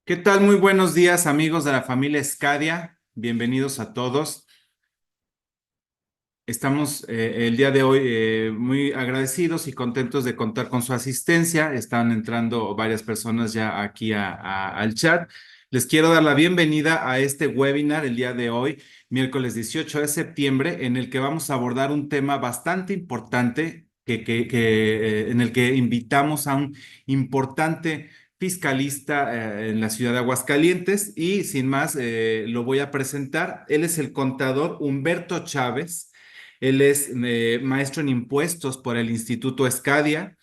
¿Qué tal? Muy buenos días, amigos de la familia Escadia. Bienvenidos a todos. Estamos el día de hoy muy agradecidos y contentos de contar con su asistencia. Están entrando varias personas ya aquí al chat. Les quiero dar la bienvenida a este webinar el día de hoy, miércoles 18 de septiembre, en el que vamos a abordar un tema bastante importante en el que invitamos a un importante fiscalista en la ciudad de Aguascalientes y sin más lo voy a presentar. Él es el contador Humberto Chávez. Él es maestro en impuestos por el Instituto Escadia.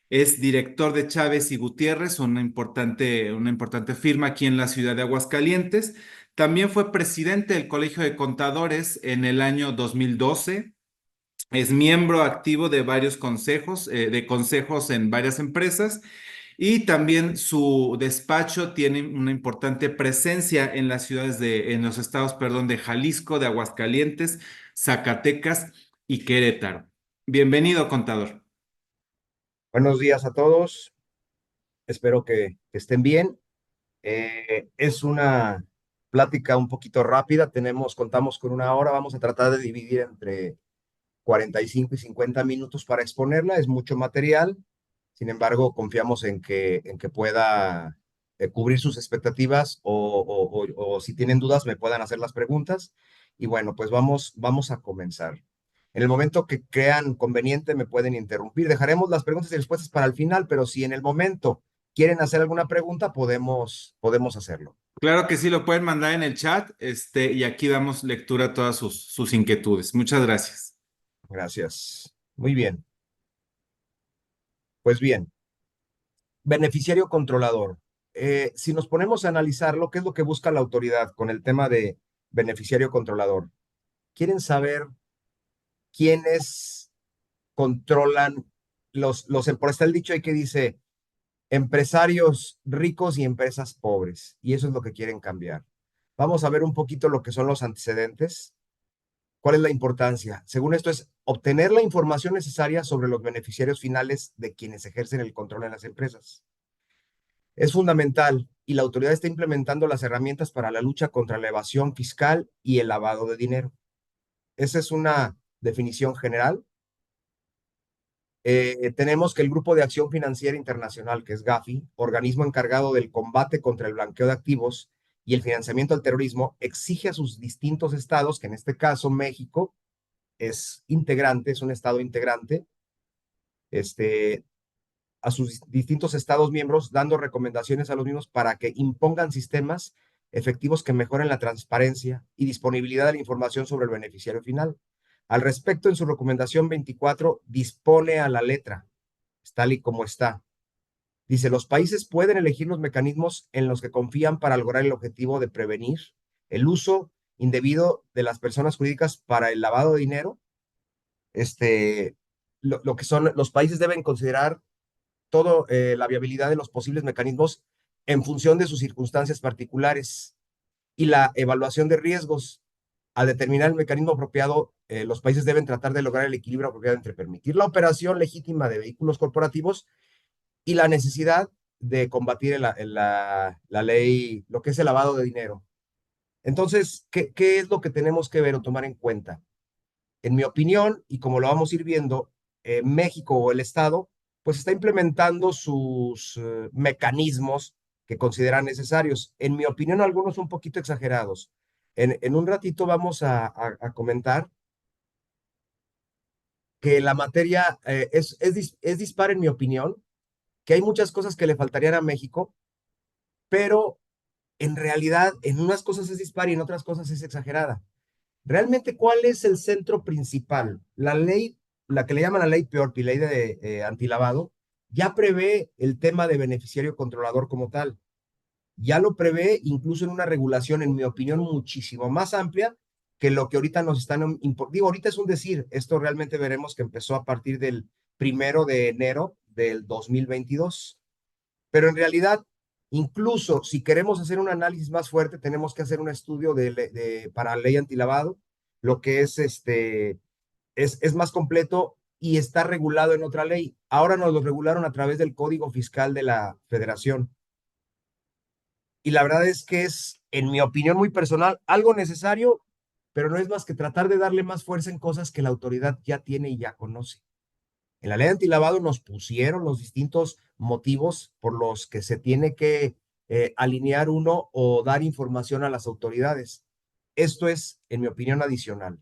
Es director de Chávez y Gutiérrez, una importante firma aquí en la ciudad de Aguascalientes. También fue presidente del Colegio de Contadores en el año 2012. Es miembro activo de varios consejos, de consejos en varias empresas. Y también su despacho tiene una importante presencia en en los estados, perdón, de Jalisco, de Aguascalientes, Zacatecas y Querétaro. Bienvenido, contador. Buenos días a todos, espero que estén bien. Es una plática un poquito rápida, contamos con una hora, vamos a tratar de dividir entre 45 y 50 minutos para exponerla, es mucho material, sin embargo, confiamos en que pueda cubrir sus expectativas o si tienen dudas me puedan hacer las preguntas. Y bueno, pues vamos a comenzar. En el momento que crean conveniente me pueden interrumpir. Dejaremos las preguntas y respuestas para el final, pero si en el momento quieren hacer alguna pregunta, podemos hacerlo. Claro que sí, lo pueden mandar en el chat, y aquí damos lectura a todas sus inquietudes. Muchas gracias. Gracias. Muy bien. Pues bien, beneficiario controlador. Si nos ponemos a analizarlo, ¿qué es lo que busca la autoridad con el tema de beneficiario controlador? Quieren saber quiénes controlan por está el dicho ahí que dice empresarios ricos y empresas pobres, y eso es lo que quieren cambiar. Vamos a ver un poquito lo que son los antecedentes. ¿Cuál es la importancia? Según esto es obtener la información necesaria sobre los beneficiarios finales de quienes ejercen el control en las empresas. Es fundamental y la autoridad está implementando las herramientas para la lucha contra la evasión fiscal y el lavado de dinero. Esa es una definición general. Tenemos que el Grupo de Acción Financiera Internacional, que es GAFI, organismo encargado del combate contra el blanqueo de activos y el financiamiento al terrorismo, exige a sus distintos estados, que en este caso México es integrante, es un estado integrante, este, a sus distintos estados miembros, dando recomendaciones a los mismos para que impongan sistemas efectivos que mejoren la transparencia y disponibilidad de la información sobre el beneficiario final. Al respecto, en su recomendación 24, dispone a la letra, tal y como está. Dice, los países pueden elegir los mecanismos en los que confían para lograr el objetivo de prevenir el uso indebido de las personas jurídicas para el lavado de dinero. Lo que son, los países deben considerar todo la viabilidad de los posibles mecanismos en función de sus circunstancias particulares y la evaluación de riesgos. Al determinar el mecanismo apropiado, los países deben tratar de lograr el equilibrio apropiado entre permitir la operación legítima de vehículos corporativos y la necesidad de combatir la ley, lo que es el lavado de dinero. Entonces, ¿qué es lo que tenemos que ver o tomar en cuenta? En mi opinión, y como lo vamos a ir viendo, México o el Estado, pues está implementando sus mecanismos que consideran necesarios. En mi opinión, algunos un poquito exagerados. En un ratito vamos a comentar que la materia es dispar, en mi opinión, que hay muchas cosas que le faltarían a México, pero en realidad en unas cosas es dispar y en otras cosas es exagerada. Realmente, ¿cuál es el centro principal? La ley, la que le llaman la ley PEORPI, ley de antilavado, ya prevé el tema de beneficiario controlador como tal. Ya lo prevé incluso en una regulación, en mi opinión, muchísimo más amplia que lo que ahorita nos están, digo, ahorita es un decir, esto realmente veremos que empezó a partir del 1 de enero del 2022. Pero en realidad, incluso si queremos hacer un análisis más fuerte, tenemos que hacer un estudio para ley antilavado, lo que es más completo y está regulado en otra ley. Ahora nos lo regularon a través del Código Fiscal de la Federación. Y la verdad es que es, en mi opinión muy personal, algo necesario, pero no es más que tratar de darle más fuerza en cosas que la autoridad ya tiene y ya conoce. En la ley antilavado nos pusieron los distintos motivos por los que se tiene que alinear uno o dar información a las autoridades. Esto es, en mi opinión, adicional.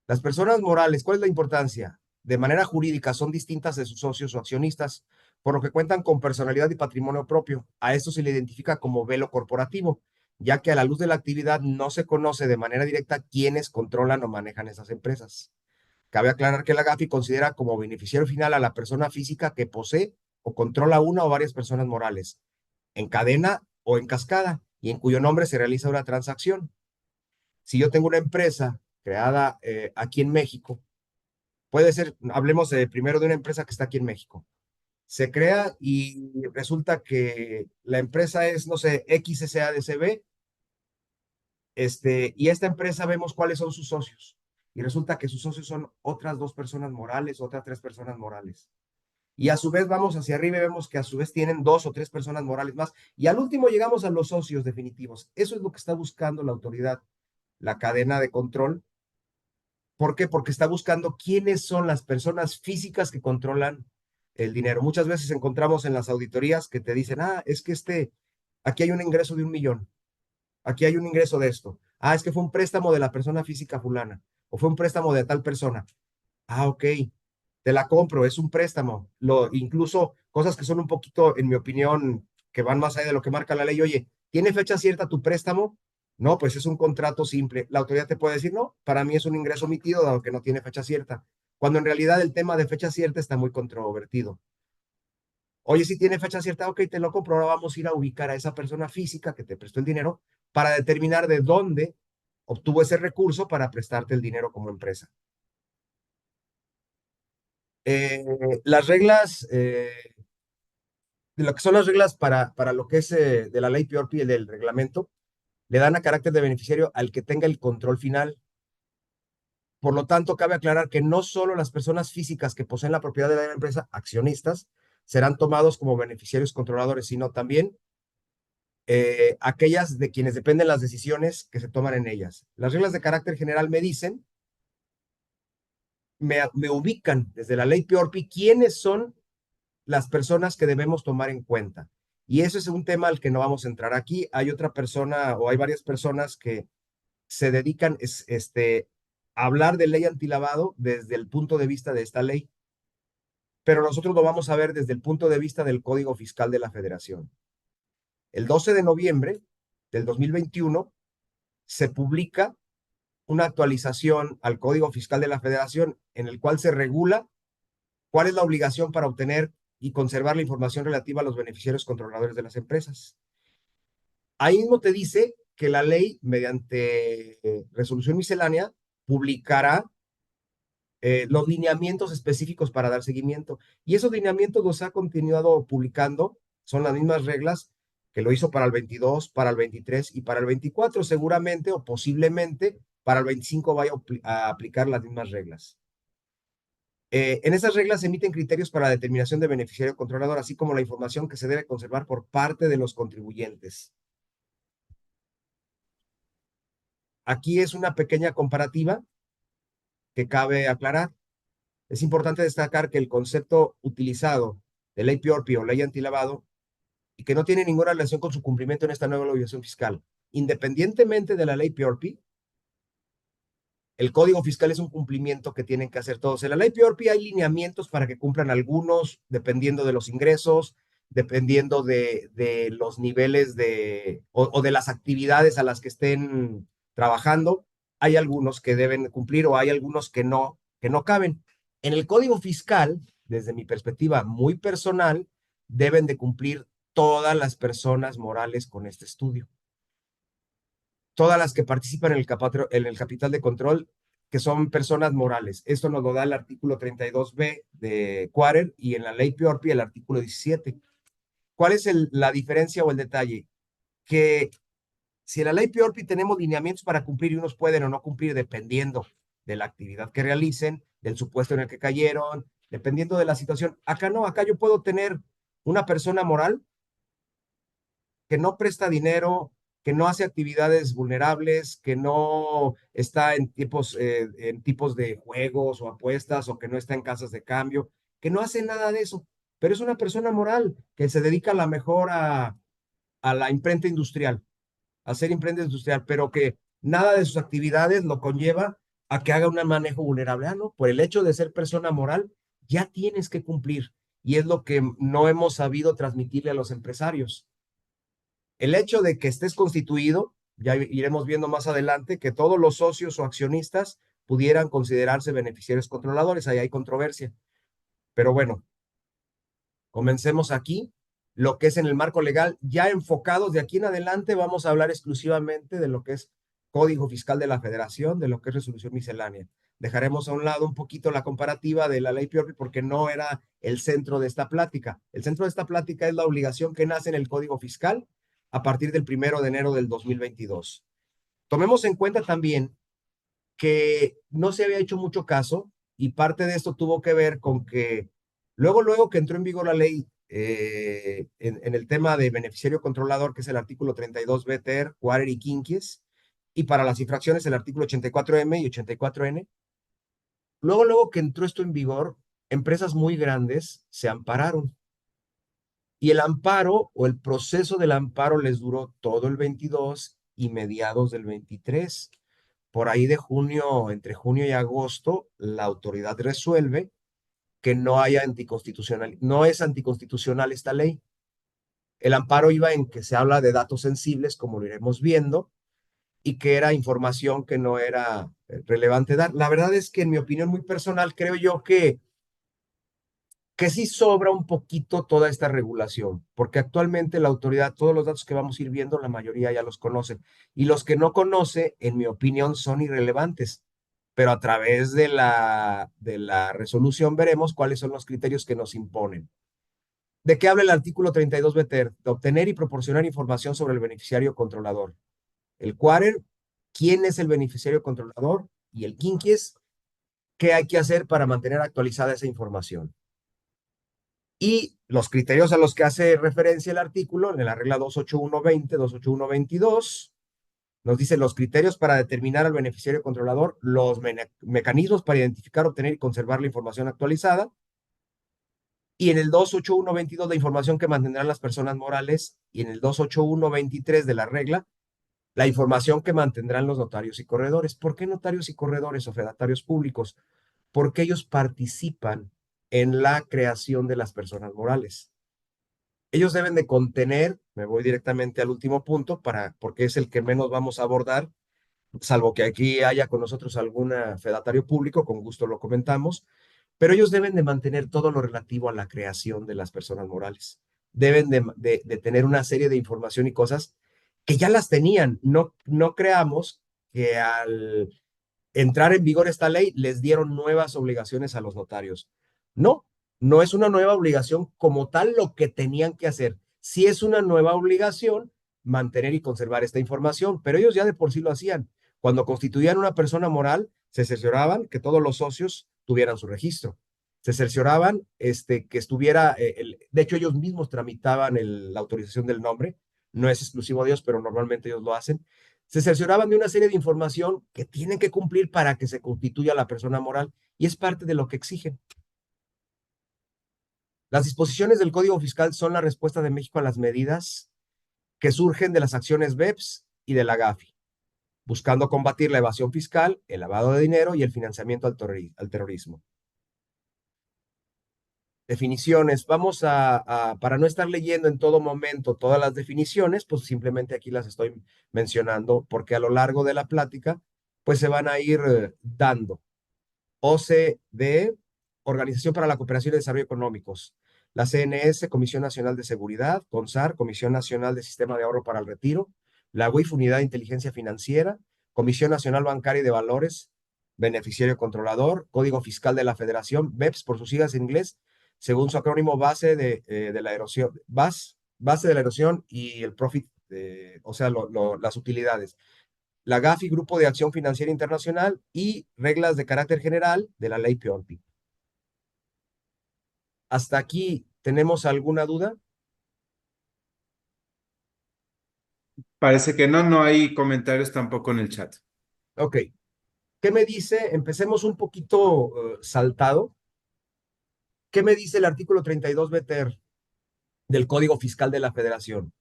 Las personas morales, ¿cuál es la importancia? De manera jurídica son distintas de sus socios o accionistas, por lo que cuentan con personalidad y patrimonio propio. A esto se le identifica como velo corporativo, ya que a la luz de la actividad no se conoce de manera directa quiénes controlan o manejan esas empresas. Cabe aclarar que la GAFI considera como beneficiario final a la persona física que posee o controla una o varias personas morales, en cadena o en cascada, y en cuyo nombre se realiza una transacción. Si yo tengo una empresa creada aquí en México, puede ser, hablemos primero de una empresa que está aquí en México. Se crea y resulta que la empresa es, no sé, XSADCB, y esta empresa vemos cuáles son sus socios. Y resulta que sus socios son otras dos personas morales, otras tres personas morales. Y a su vez vamos hacia arriba y vemos que a su vez tienen dos o tres personas morales más. Y al último llegamos a los socios definitivos. Eso es lo que está buscando la autoridad, la cadena de control. ¿Por qué? Porque está buscando quiénes son las personas físicas que controlan el dinero. Muchas veces encontramos en las auditorías que te dicen, es que aquí hay un ingreso de 1 millón, aquí hay un ingreso de esto. Es que fue un préstamo de la persona física fulana, o fue un préstamo de tal persona. Ok, te la compro, es un préstamo. Incluso cosas que son un poquito, en mi opinión, que van más allá de lo que marca la ley. Oye, ¿tiene fecha cierta tu préstamo? No, pues es un contrato simple. La autoridad te puede decir, no, para mí es un ingreso omitido, dado que no tiene fecha cierta. Cuando en realidad el tema de fecha cierta está muy controvertido. Oye, si tiene fecha cierta, ok, te lo compro. Ahora vamos a ir a ubicar a esa persona física que te prestó el dinero para determinar de dónde obtuvo ese recurso para prestarte el dinero como empresa. Eh, las reglas, de lo que son las reglas para lo que es de la ley PIORPI y del reglamento, le dan a carácter de beneficiario al que tenga el control final. Por lo tanto, cabe aclarar que no solo las personas físicas que poseen la propiedad de la empresa, accionistas, serán tomados como beneficiarios controladores, sino también aquellas de quienes dependen las decisiones que se toman en ellas. Las reglas de carácter general me dicen, me ubican desde la ley PIORPI quiénes son las personas que debemos tomar en cuenta. Y eso es un tema al que no vamos a entrar aquí. Hay otra persona o hay varias personas que se dedican a hablar de ley antilavado desde el punto de vista de esta ley, pero nosotros lo vamos a ver desde el punto de vista del Código Fiscal de la Federación. El 12 de noviembre del 2021 se publica una actualización al Código Fiscal de la Federación en el cual se regula cuál es la obligación para obtener y conservar la información relativa a los beneficiarios controladores de las empresas. Ahí mismo te dice que la ley, mediante resolución miscelánea, publicará los lineamientos específicos para dar seguimiento. Y esos lineamientos los ha continuado publicando, son las mismas reglas que lo hizo para el 22, para el 23 y para el 24. Seguramente o posiblemente para el 25 vaya a aplicar las mismas reglas. En esas reglas se emiten criterios para la determinación de beneficiario controlador, así como la información que se debe conservar por parte de los contribuyentes. Aquí es una pequeña comparativa que cabe aclarar. Es importante destacar que el concepto utilizado de ley PIORPI o ley antilavado y que no tiene ninguna relación con su cumplimiento en esta nueva obligación fiscal. Independientemente de la ley PIORPI, el Código Fiscal es un cumplimiento que tienen que hacer todos. En la ley PIORPI hay lineamientos para que cumplan algunos, dependiendo de los ingresos, dependiendo de los niveles o de las actividades a las que estén trabajando. Hay algunos que deben cumplir o hay algunos que no caben. En el Código Fiscal, desde mi perspectiva muy personal, deben de cumplir todas las personas morales con este estudio, todas las que participan en el capital de control, que son personas morales. Esto nos lo da el artículo 32b de Quarer y en la ley PIORPI el artículo 17. ¿Cuál es la diferencia o el detalle? Que si en la ley PIORPI tenemos lineamientos para cumplir y unos pueden o no cumplir dependiendo de la actividad que realicen, del supuesto en el que cayeron, dependiendo de la situación. Acá no, acá yo puedo tener una persona moral que no presta dinero, que no hace actividades vulnerables, que no está en tipos de juegos o apuestas o que no está en casas de cambio, que no hace nada de eso, pero es una persona moral que se dedica a la mejor a la imprenta industrial, a hacer imprenta industrial, pero que nada de sus actividades lo conlleva a que haga un manejo vulnerable. Ah, no, por el hecho de ser persona moral, ya tienes que cumplir. Y es lo que no hemos sabido transmitirle a los empresarios. El hecho de que estés constituido, ya iremos viendo más adelante, que todos los socios o accionistas pudieran considerarse beneficiarios controladores, ahí hay controversia. Pero bueno, comencemos aquí, lo que es en el marco legal, ya enfocados de aquí en adelante, vamos a hablar exclusivamente de lo que es Código Fiscal de la Federación, de lo que es resolución miscelánea. Dejaremos a un lado un poquito la comparativa de la ley Piorri porque no era el centro de esta plática. El centro de esta plática es la obligación que nace en el Código Fiscal a partir del 1 de enero del 2022. Tomemos en cuenta también que no se había hecho mucho caso y parte de esto tuvo que ver con que luego que entró en vigor la ley en el tema de beneficiario controlador, que es el artículo 32 BTR, Quarter y Quinquies, y para las infracciones el artículo 84M y 84N, luego que entró esto en vigor, empresas muy grandes se ampararon. Y el amparo o el proceso del amparo les duró todo el 22 y mediados del 23. Por ahí de junio, entre junio y agosto, la autoridad resuelve que no haya anticonstitucional, no es anticonstitucional esta ley. El amparo iba en que se habla de datos sensibles, como lo iremos viendo, y que era información que no era relevante dar. La verdad es que en mi opinión muy personal, creo yo que sí sobra un poquito toda esta regulación, porque actualmente la autoridad, todos los datos que vamos a ir viendo, la mayoría ya los conoce, y los que no conoce, en mi opinión, son irrelevantes, pero a través de la resolución veremos cuáles son los criterios que nos imponen. ¿De qué habla el artículo 32 BTR? De obtener y proporcionar información sobre el beneficiario controlador. El quarter, quién es el beneficiario controlador, y el quinquies, qué hay que hacer para mantener actualizada esa información. Y los criterios a los que hace referencia el artículo, en la regla 28120, 28122, nos dice los criterios para determinar al beneficiario controlador, los mecanismos para identificar, obtener y conservar la información actualizada. Y en el 28122, la información que mantendrán las personas morales. Y en el 28123 de la regla, la información que mantendrán los notarios y corredores. ¿Por qué notarios y corredores o fedatarios públicos? Porque ellos participan en la creación de las personas morales. Ellos deben de contener, me voy directamente al último punto, porque es el que menos vamos a abordar, salvo que aquí haya con nosotros algún fedatario público, con gusto lo comentamos, pero ellos deben de mantener todo lo relativo a la creación de las personas morales. Deben de tener una serie de información y cosas que ya las tenían. No creamos que al entrar en vigor esta ley, les dieron nuevas obligaciones a los notarios. No, no es una nueva obligación como tal lo que tenían que hacer. Sí es una nueva obligación mantener y conservar esta información, pero ellos ya de por sí lo hacían. Cuando constituían una persona moral, se cercioraban que todos los socios tuvieran su registro. Se cercioraban que estuviera, de hecho ellos mismos tramitaban la autorización del nombre, no es exclusivo de ellos, pero normalmente ellos lo hacen, se cercioraban de una serie de información que tienen que cumplir para que se constituya la persona moral y es parte de lo que exigen. Las disposiciones del Código Fiscal son la respuesta de México a las medidas que surgen de las acciones BEPS y de la GAFI, buscando combatir la evasión fiscal, el lavado de dinero y el financiamiento al terrorismo. Definiciones. Vamos para no estar leyendo en todo momento todas las definiciones, pues simplemente aquí las estoy mencionando porque a lo largo de la plática, pues se van a ir dando. OCDE, Organización para la Cooperación y Desarrollo Económicos. La CNS, Comisión Nacional de Seguridad. CONSAR, Comisión Nacional de Sistema de Ahorro para el Retiro. La UIF, Unidad de Inteligencia Financiera. Comisión Nacional Bancaria y de Valores. Beneficiario Controlador. Código Fiscal de la Federación. BEPS, por sus siglas en inglés, según su acrónimo base de la erosión. Base de la erosión y el profit, o sea, las utilidades. La GAFI, Grupo de Acción Financiera Internacional, y reglas de carácter general de la ley PIONPI. ¿Hasta aquí tenemos alguna duda? Parece que no, no hay comentarios tampoco en el chat. Ok. ¿Qué me dice? Empecemos un poquito saltado. ¿Qué me dice el artículo 32 BTR del Código Fiscal de la Federación?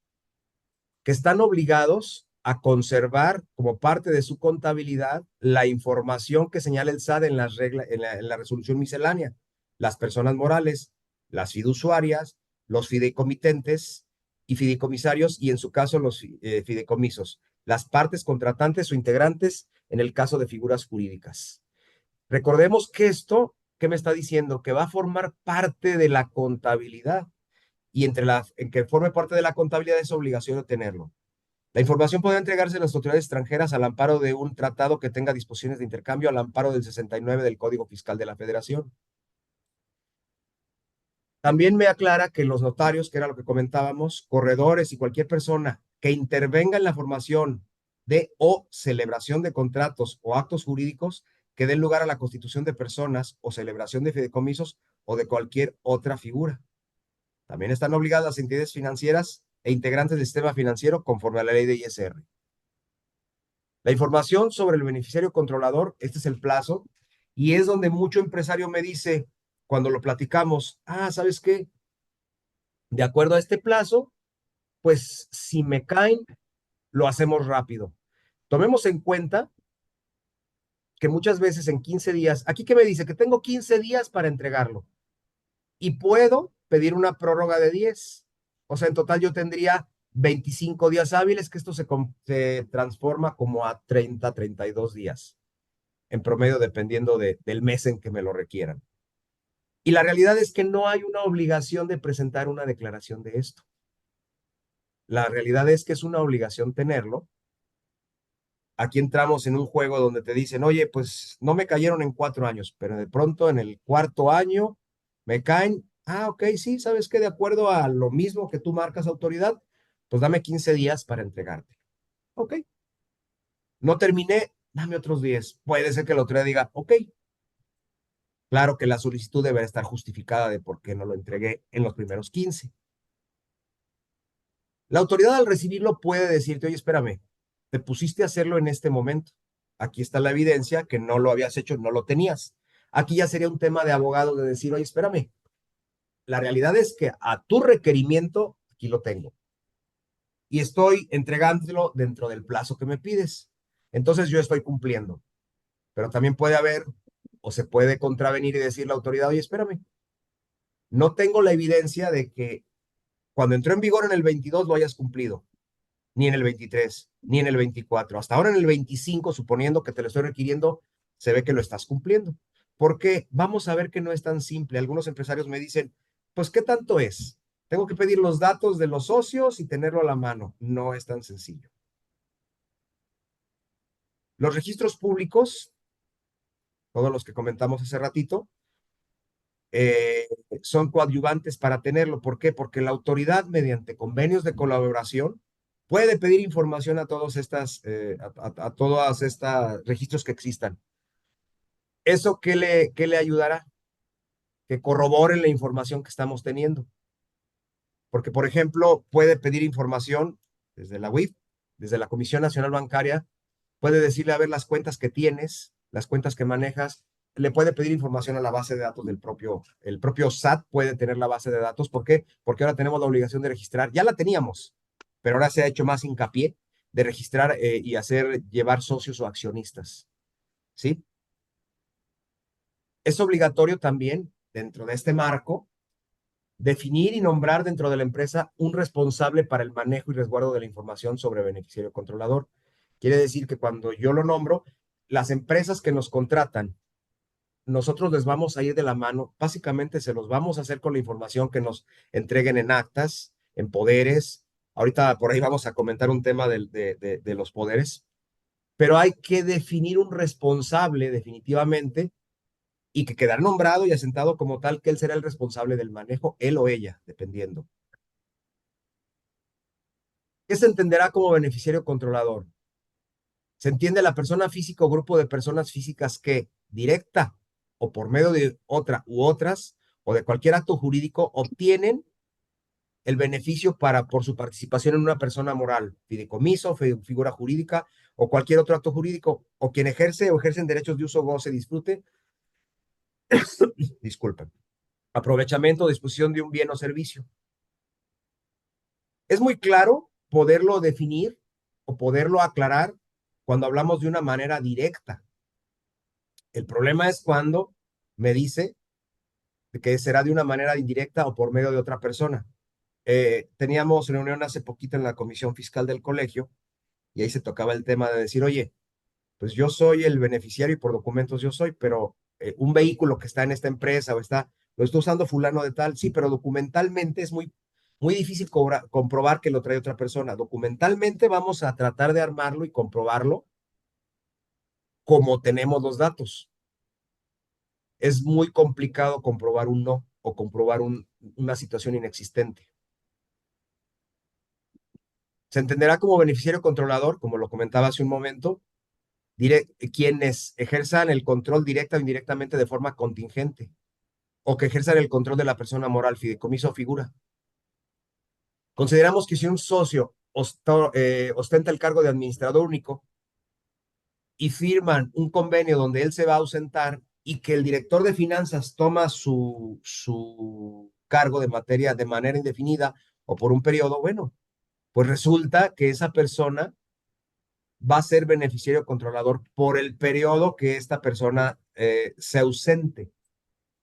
Que están obligados a conservar como parte de su contabilidad la información que señala el SAT en las reglas, en la resolución miscelánea. Las personas morales, las fiduciarias, los fideicomitentes y fideicomisarios, y en su caso los fideicomisos, las partes contratantes o integrantes en el caso de figuras jurídicas. Recordemos que esto, ¿qué me está diciendo? Que va a formar parte de la contabilidad, y en que forme parte de la contabilidad es obligación de tenerlo. La información puede entregarse a las autoridades extranjeras al amparo de un tratado que tenga disposiciones de intercambio, al amparo del 69 del Código Fiscal de la Federación. También me aclara que los notarios, que era lo que comentábamos, corredores y cualquier persona que intervenga en la formación de o celebración de contratos o actos jurídicos que den lugar a la constitución de personas o celebración de fideicomisos o de cualquier otra figura. También están obligadas las entidades financieras e integrantes del sistema financiero conforme a la ley de ISR. La información sobre el beneficiario controlador, este es el plazo, y es donde mucho empresario me dice, cuando lo platicamos, ¿sabes qué? De acuerdo a este plazo, pues si me caen, lo hacemos rápido. Tomemos en cuenta que muchas veces en 15 días, aquí que me dice que tengo 15 días para entregarlo y puedo pedir una prórroga de 10. O sea, en total yo tendría 25 días hábiles, que esto se transforma como a 30, 32 días en promedio, dependiendo del mes en que me lo requieran. Y la realidad es que no hay una obligación de presentar una declaración de esto. La realidad es que es una obligación tenerlo. Aquí entramos en un juego donde te dicen, oye, pues no me cayeron en 4 años, pero de pronto en el cuarto año me caen. Ok, sí, ¿sabes qué? De acuerdo a lo mismo que tú marcas autoridad, pues dame 15 días para entregarte. Ok, no terminé, dame otros 10. Puede ser que la autoridad diga, ok, claro que la solicitud debe estar justificada de por qué no lo entregué en los primeros 15. La autoridad al recibirlo puede decirte, oye, espérame, te pusiste a hacerlo en este momento. Aquí está la evidencia que no lo habías hecho, no lo tenías. Aquí ya sería un tema de abogado de decir, oye, espérame, la realidad es que a tu requerimiento aquí lo tengo y estoy entregándolo dentro del plazo que me pides. Entonces yo estoy cumpliendo, pero también puede haber o se puede contravenir y decir la autoridad, oye, espérame, no tengo la evidencia de que cuando entró en vigor en el 22 lo hayas cumplido, ni en el 23, ni en el 24. Hasta ahora en el 25, suponiendo que te lo estoy requiriendo, se ve que lo estás cumpliendo. Porque vamos a ver que no es tan simple. Algunos empresarios me dicen, pues, ¿qué tanto es? Tengo que pedir los datos de los socios y tenerlo a la mano. No es tan sencillo. Los registros públicos, todos los que comentamos hace ratito, eh, son coadyuvantes para tenerlo. ¿Por qué? Porque la autoridad, mediante convenios de colaboración, puede pedir información a todos a todas estas registros que existan. ¿Eso qué le ayudará? Que corroboren la información que estamos teniendo. Porque, por ejemplo, puede pedir información desde la UIF, desde la Comisión Nacional Bancaria, puede decirle a ver las cuentas que tienes, las cuentas que manejas, le puede pedir información a la base de datos el propio SAT puede tener la base de datos. ¿Por qué? Porque ahora tenemos la obligación de registrar, ya la teníamos, pero ahora se ha hecho más hincapié de registrar y llevar socios o accionistas, ¿sí? Es obligatorio también, dentro de este marco, definir y nombrar dentro de la empresa un responsable para el manejo y resguardo de la información sobre beneficiario controlador. Quiere decir que cuando yo lo nombro, las empresas que nos contratan, nosotros les vamos a ir de la mano, básicamente se los vamos a hacer con la información que nos entreguen en actas, en poderes. Ahorita por ahí vamos a comentar un tema de los poderes, pero hay que definir un responsable definitivamente y que quedará nombrado y asentado como tal que él será el responsable del manejo, él o ella, dependiendo. ¿Qué se entenderá como beneficiario controlador? Se entiende la persona física o grupo de personas físicas que, directa o por medio de otra u otras, o de cualquier acto jurídico, obtienen el beneficio por su participación en una persona moral, fideicomiso, figura jurídica o cualquier otro acto jurídico, o quien ejerce o ejercen derechos de uso, goce, disfrute, disculpen, aprovechamiento o disposición de un bien o servicio. Es muy claro poderlo definir o poderlo aclarar cuando hablamos de una manera directa. El problema es cuando me dice que será de una manera indirecta o por medio de otra persona. Teníamos reunión hace poquito en la comisión fiscal del colegio y ahí se tocaba el tema de decir, oye, pues yo soy el beneficiario y por documentos yo soy, pero un vehículo que está en esta empresa lo está usando fulano de tal, sí, pero documentalmente es muy difícil comprobar que lo trae otra persona. Documentalmente vamos a tratar de armarlo y comprobarlo como tenemos los datos. Es muy complicado comprobar un no o comprobar una situación inexistente. Se entenderá como beneficiario controlador, como lo comentaba hace un momento, quienes ejerzan el control directa o indirectamente de forma contingente, o que ejerzan el control de la persona moral, fideicomiso o figura. Consideramos que si un socio ostenta el cargo de administrador único y firman un convenio donde él se va a ausentar y que el director de finanzas toma su cargo de materia de manera indefinida o por un periodo, bueno, pues resulta que esa persona va a ser beneficiario controlador por el periodo que esta persona se ausente.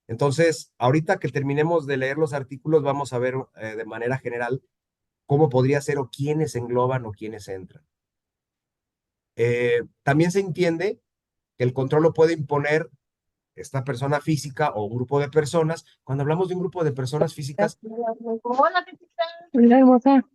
Entonces, ahorita que terminemos de leer los artículos, vamos a ver de manera general cómo podría ser o quiénes engloban o quiénes entran. También se entiende que el control lo puede imponer esta persona física o un grupo de personas. Cuando hablamos de un grupo de personas físicas, Hola, hermosa.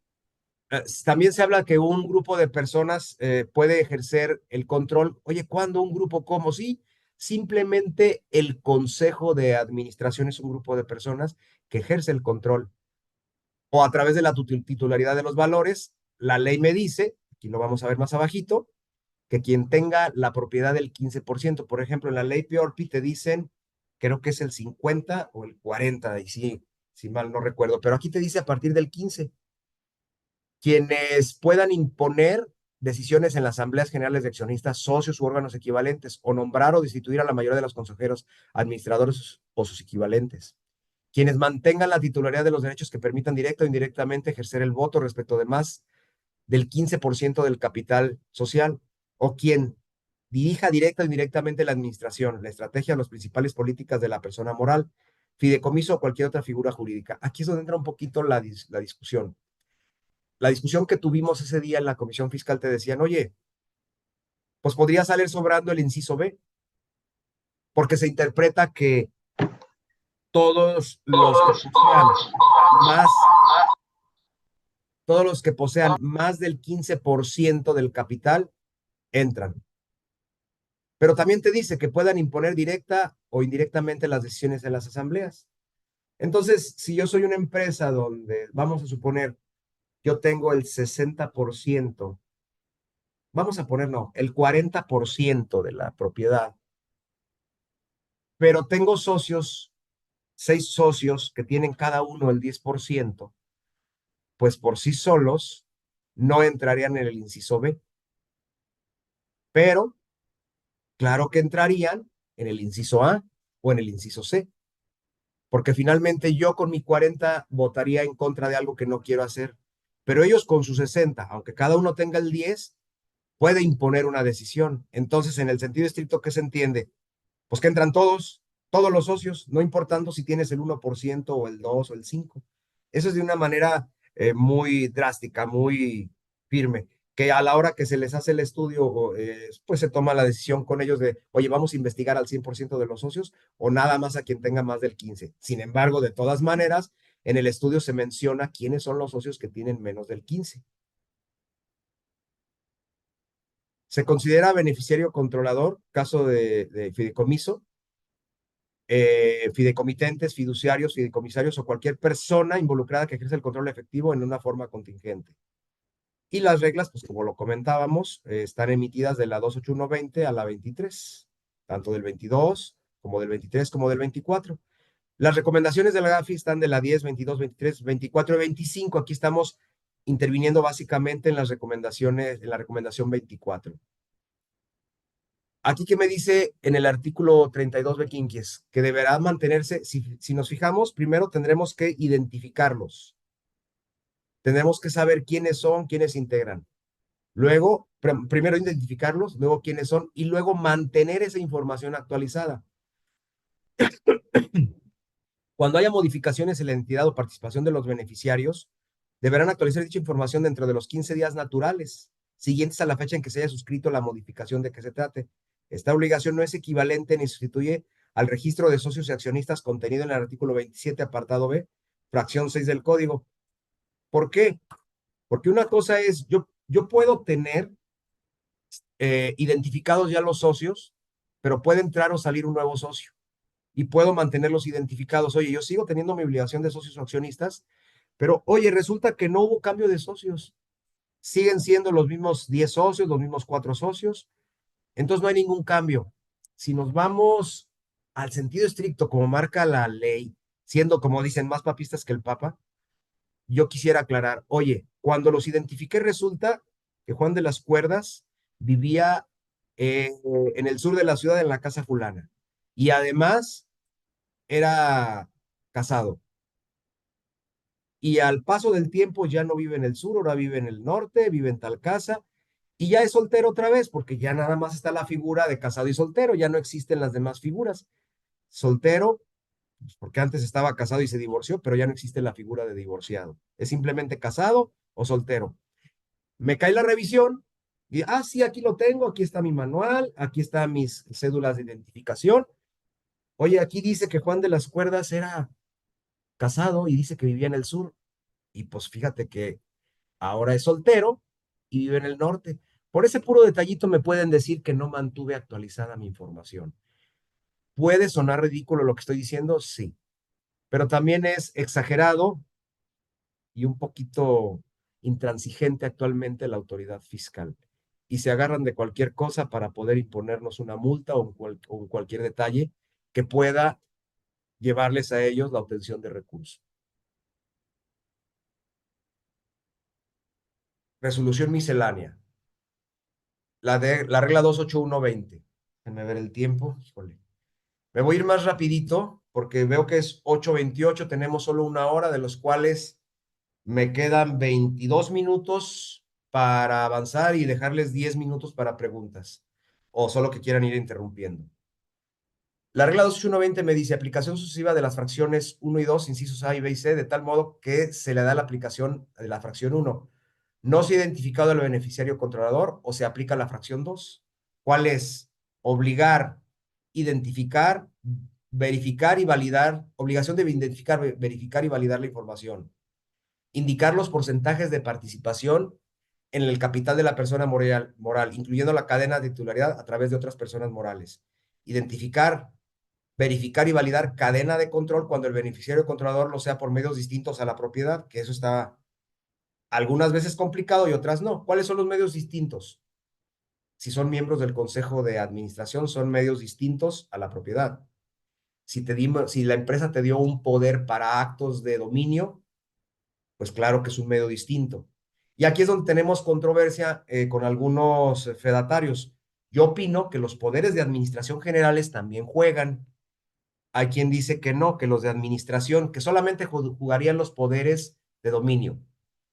también se habla que un grupo de personas puede ejercer el control. Oye, ¿cuándo un grupo? ¿Cómo? Sí, simplemente el consejo de administración es un grupo de personas que ejerce el control. O a través de la titularidad de los valores, la ley me dice, aquí lo vamos a ver más abajito, que quien tenga la propiedad del 15%, por ejemplo, en la ley PORPI te dicen, creo que es el 50 o el 40, y sí, si mal no recuerdo, pero aquí te dice a partir del 15 quienes puedan imponer decisiones en las asambleas generales de accionistas, socios u órganos equivalentes, o nombrar o destituir a la mayoría de los consejeros, administradores o sus equivalentes. Quienes mantengan la titularidad de los derechos que permitan directa o indirectamente ejercer el voto respecto de más del 15% del capital social, o quien dirija directa o indirectamente la administración, la estrategia, las principales políticas de la persona moral, fideicomiso o cualquier otra figura jurídica. Aquí es donde entra un poquito la discusión. La discusión que tuvimos ese día en la comisión fiscal te decían, oye, pues podría salir sobrando el inciso B, porque se interpreta que todos los que posean más, todos los que posean más del 15% del capital entran. Pero también te dice que puedan imponer directa o indirectamente las decisiones de las asambleas. Entonces, si yo soy una empresa donde, vamos a suponer, yo tengo el 60%, vamos a poner, no, el 40% de la propiedad, pero tengo socios, 6 socios que tienen cada uno el 10%, pues por sí solos no entrarían en el inciso B, pero claro que entrarían en el inciso A o en el inciso C, porque finalmente yo con mi 40 votaría en contra de algo que no quiero hacer, pero ellos con sus 60, aunque cada uno tenga el 10, puede imponer una decisión. Entonces, en el sentido estricto, ¿qué se entiende? Pues que entran todos los socios, no importando si tienes el 1% o el 2 o el 5. Eso es de una manera muy drástica, muy firme, que a la hora que se les hace el estudio, pues se toma la decisión con ellos de, oye, vamos a investigar al 100% de los socios o nada más a quien tenga más del 15. Sin embargo, de todas maneras, en el estudio se menciona quiénes son los socios que tienen menos del 15. Se considera beneficiario controlador, caso de fideicomiso, fideicomitentes, fiduciarios, fideicomisarios o cualquier persona involucrada que ejerce el control efectivo en una forma contingente. Y las reglas, pues como lo comentábamos, están emitidas de la 28120 a la 23, tanto del 22 como del 23 como del 24. Las recomendaciones de la GAFI están de la 10, 22, 23, 24 y 25. Aquí estamos interviniendo básicamente en las recomendaciones, en la recomendación 24. Aquí que me dice en el artículo 32 Bequinquies, que deberá mantenerse, si nos fijamos, primero tendremos que identificarlos. Tendremos que saber quiénes son, quiénes integran. Luego, primero identificarlos, luego quiénes son y luego mantener esa información actualizada. Cuando haya modificaciones en la entidad o participación de los beneficiarios, deberán actualizar dicha información dentro de los 15 días naturales, siguientes a la fecha en que se haya suscrito la modificación de que se trate. Esta obligación no es equivalente ni sustituye al registro de socios y accionistas contenido en el artículo 27, apartado B, fracción 6 del código. ¿Por qué? Porque una cosa es, yo puedo tener identificados ya los socios, pero puede entrar o salir un nuevo socio y puedo mantenerlos identificados. Oye, yo sigo teniendo mi obligación de socios o accionistas, pero oye, resulta que no hubo cambio de socios. Siguen siendo los mismos 10 socios, los mismos 4 socios. Entonces no hay ningún cambio. Si nos vamos al sentido estricto, como marca la ley, siendo, como dicen, más papistas que el Papa, yo quisiera aclarar, oye, cuando los identifiqué resulta que Juan de las Cuerdas vivía en el sur de la ciudad en la casa fulana y además era casado. Y al paso del tiempo ya no vive en el sur, ahora vive en el norte, vive en tal casa y ya es soltero otra vez porque ya nada más está la figura de casado y soltero, ya no existen las demás figuras. Soltero, pues porque antes estaba casado y se divorció, pero ya no existe la figura de divorciado. Es simplemente casado o soltero. Me cae la revisión y, sí, aquí lo tengo, aquí está mi manual, aquí están mis cédulas de identificación. Oye, aquí dice que Juan de las Cuerdas era casado y dice que vivía en el sur. Y pues fíjate que ahora es soltero y vive en el norte. Por ese puro detallito me pueden decir que no mantuve actualizada mi información. ¿Puede sonar ridículo lo que estoy diciendo? Sí, pero también es exagerado y un poquito intransigente actualmente la autoridad fiscal. Y se agarran de cualquier cosa para poder imponernos una multa o cualquier detalle que pueda llevarles a ellos la obtención de recursos. Resolución miscelánea. La regla 28120. Déjenme ver el tiempo. Híjole. Me voy a ir más rapidito porque veo que es 8:28. Tenemos solo una hora, de los cuales me quedan 22 minutos para avanzar y dejarles 10 minutos para preguntas o solo que quieran ir interrumpiendo. La regla 28120 me dice aplicación sucesiva de las fracciones 1 y 2, incisos A y B y C, de tal modo que se le da la aplicación de la fracción 1. No se ha identificado el beneficiario controlador o se aplica la fracción 2. ¿Cuál es? Obligar, identificar, verificar y validar, obligación de identificar, verificar y validar la información. Indicar los porcentajes de participación en el capital de la persona moral, incluyendo la cadena de titularidad a través de otras personas morales. Identificar, verificar y validar cadena de control cuando el beneficiario controlador lo sea por medios distintos a la propiedad, que eso está algunas veces complicado y otras no. ¿Cuáles son los medios distintos? Si son miembros del consejo de administración, son medios distintos a la propiedad. Si la empresa te dio un poder para actos de dominio, pues claro que es un medio distinto. Y aquí es donde tenemos controversia con algunos fedatarios. Yo opino que los poderes de administración generales también juegan. Hay quien dice que no, que los de administración, que solamente jugarían los poderes de dominio.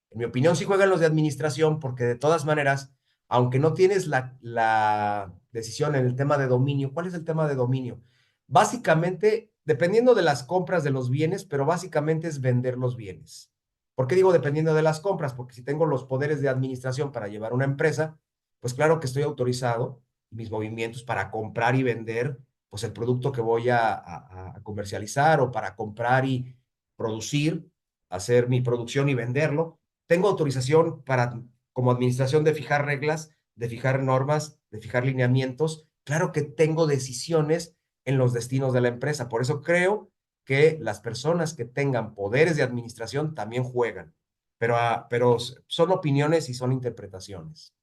En mi opinión, sí juegan los de administración porque de todas maneras, aunque no tienes la decisión en el tema de dominio, ¿cuál es el tema de dominio? Básicamente, dependiendo de las compras de los bienes, pero básicamente es vender los bienes. ¿Por qué digo dependiendo de las compras? Porque si tengo los poderes de administración para llevar una empresa, pues claro que estoy autorizado, mis movimientos para comprar y vender, pues el producto que voy a comercializar o para comprar y producir, hacer mi producción y venderlo. Tengo autorización para, como administración, de fijar reglas, de fijar normas, de fijar lineamientos. Claro que tengo decisiones en los destinos de la empresa. Por eso creo que las personas que tengan poderes de administración también juegan. Pero son opiniones y son interpretaciones.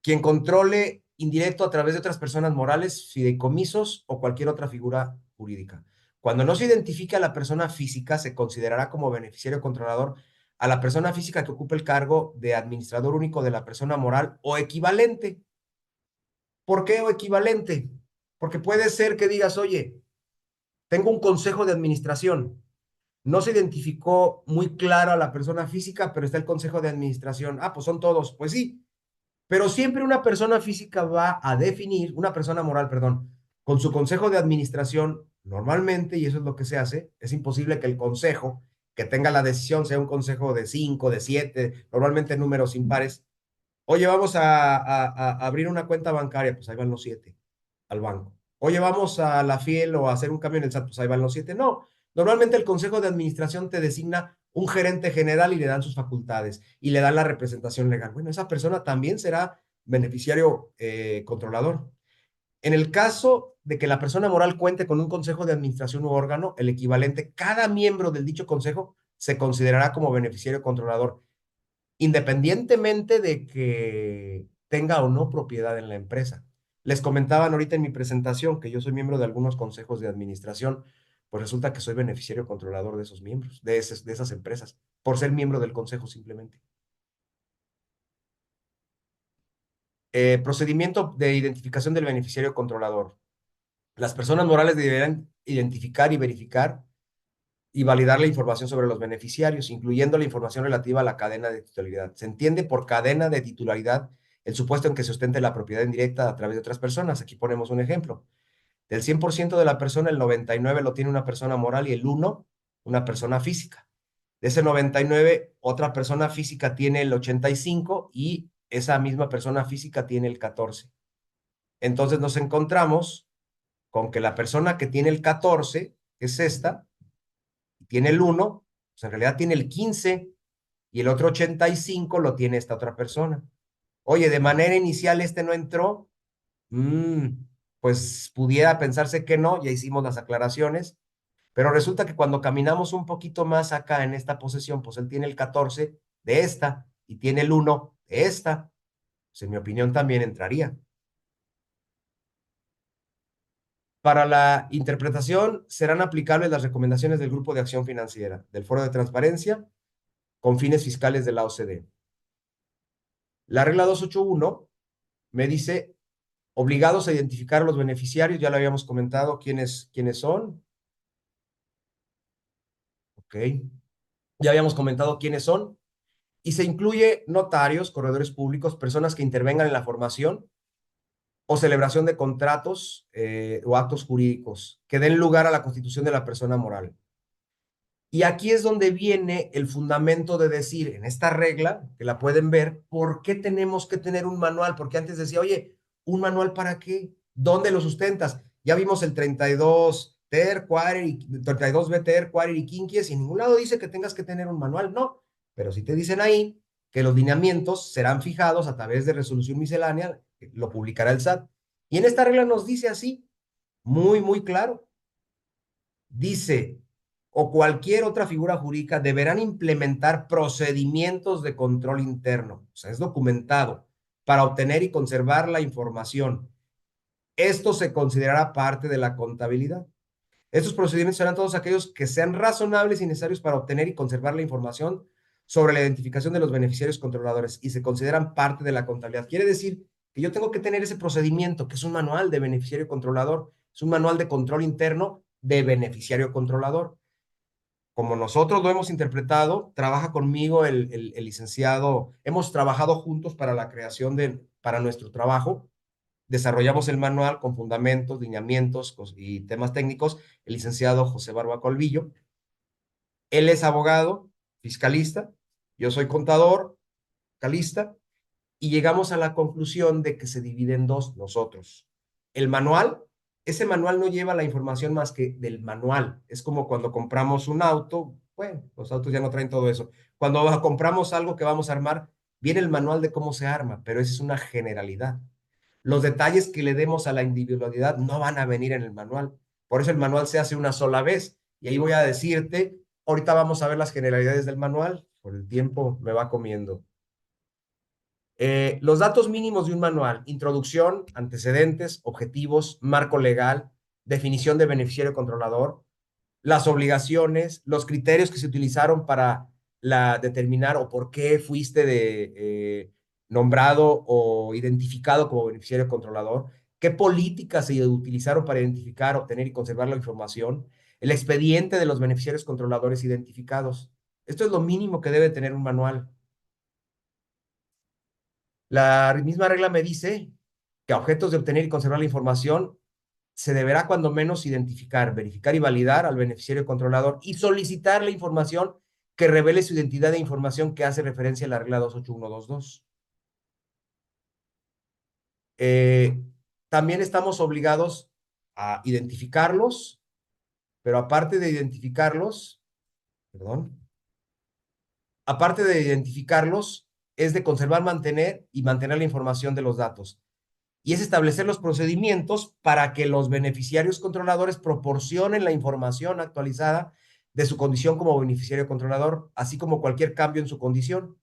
Quien controle indirecto a través de otras personas morales, fideicomisos o cualquier otra figura jurídica. Cuando no se identifique a la persona física, se considerará como beneficiario controlador a la persona física que ocupe el cargo de administrador único de la persona moral o equivalente. ¿Por qué o equivalente? Porque puede ser que digas, oye, tengo un consejo de administración. No se identificó muy claro a la persona física, pero está el consejo de administración. Ah, pues son todos. Pues sí, pero siempre una persona física va a definir, una persona moral, perdón, con su consejo de administración, normalmente, y eso es lo que se hace, es imposible que el consejo que tenga la decisión sea un consejo de 5, de 7, normalmente números impares. Oye, vamos a abrir una cuenta bancaria, pues ahí van los 7 al banco. Oye, vamos a la Fiel o a hacer un cambio en el SAT, pues ahí van los 7. No, normalmente el consejo de administración te designa un gerente general y le dan sus facultades y le dan la representación legal. Bueno, esa persona también será beneficiario controlador. En el caso de que la persona moral cuente con un consejo de administración u órgano, el equivalente, cada miembro del dicho consejo se considerará como beneficiario controlador, independientemente de que tenga o no propiedad en la empresa. Les comentaban ahorita en mi presentación que yo soy miembro de algunos consejos de administración, pues resulta que soy beneficiario controlador de esos miembros, de esas empresas, por ser miembro del consejo simplemente. Procedimiento de identificación del beneficiario controlador. Las personas morales deberán identificar y verificar y validar la información sobre los beneficiarios, incluyendo la información relativa a la cadena de titularidad. Se entiende por cadena de titularidad el supuesto en que se ostente la propiedad indirecta a través de otras personas. Aquí ponemos un ejemplo. Del 100% de la persona, el 99 lo tiene una persona moral y el 1 una persona física. De ese 99, otra persona física tiene el 85 y esa misma persona física tiene el 14. Entonces nos encontramos con que la persona que tiene el 14, que es esta, tiene el 1, pues en realidad tiene el 15 y el otro 85 lo tiene esta otra persona. Oye, de manera inicial este no entró, pues pudiera pensarse que no, ya hicimos las aclaraciones, pero resulta que cuando caminamos un poquito más acá en esta posesión, pues él tiene el 14 de esta y tiene el 1 de esta, pues en mi opinión también entraría. Para la interpretación serán aplicables las recomendaciones del Grupo de Acción Financiera, del Foro de Transparencia, con fines fiscales de la OCDE. La regla 281 me dice obligados a identificar a los beneficiarios, ya lo habíamos comentado quiénes son. Ok. Ya habíamos comentado quiénes son. Y se incluye notarios, corredores públicos, personas que intervengan en la formación o celebración de contratos o actos jurídicos que den lugar a la constitución de la persona moral. Y aquí es donde viene el fundamento de decir, en esta regla, que la pueden ver, ¿por qué tenemos que tener un manual? Porque antes decía, oye, ¿un manual para qué? ¿Dónde lo sustentas? Ya vimos el 32 TER, Quarter, 32B TER, Quarter y Quinquies, y en ningún lado dice que tengas que tener un manual, no. Pero sí te dicen ahí que los lineamientos serán fijados a través de resolución miscelánea, lo publicará el SAT. Y en esta regla nos dice así, muy, muy claro. Dice, o cualquier otra figura jurídica deberán implementar procedimientos de control interno, o sea, es documentado, para obtener y conservar la información. Esto se considerará parte de la contabilidad. Estos procedimientos serán todos aquellos que sean razonables y necesarios para obtener y conservar la información sobre la identificación de los beneficiarios controladores y se consideran parte de la contabilidad. Quiere decir que yo tengo que tener ese procedimiento, que es un manual de beneficiario controlador, es un manual de control interno de beneficiario controlador. Como nosotros lo hemos interpretado, trabaja conmigo el licenciado, hemos trabajado juntos para la creación para nuestro trabajo, desarrollamos el manual con fundamentos, lineamientos y temas técnicos, el licenciado José Barba Colvillo. Él es abogado, fiscalista, yo soy contador, fiscalista, y llegamos a la conclusión de que se divide en dos nosotros. El manual, ese manual no lleva la información más que del manual. Es como cuando compramos un auto, bueno, los autos ya no traen todo eso. Cuando compramos algo que vamos a armar, viene el manual de cómo se arma, pero esa es una generalidad. Los detalles que le demos a la individualidad no van a venir en el manual. Por eso el manual se hace una sola vez. Y ahí voy a decirte, ahorita vamos a ver las generalidades del manual, por el tiempo me va comiendo. Los datos mínimos de un manual: introducción, antecedentes, objetivos, marco legal, definición de beneficiario controlador, las obligaciones, los criterios que se utilizaron para determinar o por qué fuiste nombrado o identificado como beneficiario controlador, qué políticas se utilizaron para identificar, obtener y conservar la información, el expediente de los beneficiarios controladores identificados. Esto es lo mínimo que debe tener un manual. La misma regla me dice que a objetos de obtener y conservar la información se deberá cuando menos identificar, verificar y validar al beneficiario controlador y solicitar la información que revele su identidad de información que hace referencia a la regla 28122. También estamos obligados a identificarlos, pero aparte de identificarlos, perdón, aparte de identificarlos, es de conservar, mantener y mantener la información de los datos. Y es establecer los procedimientos para que los beneficiarios controladores proporcionen la información actualizada de su condición como beneficiario controlador, así como cualquier cambio en su condición.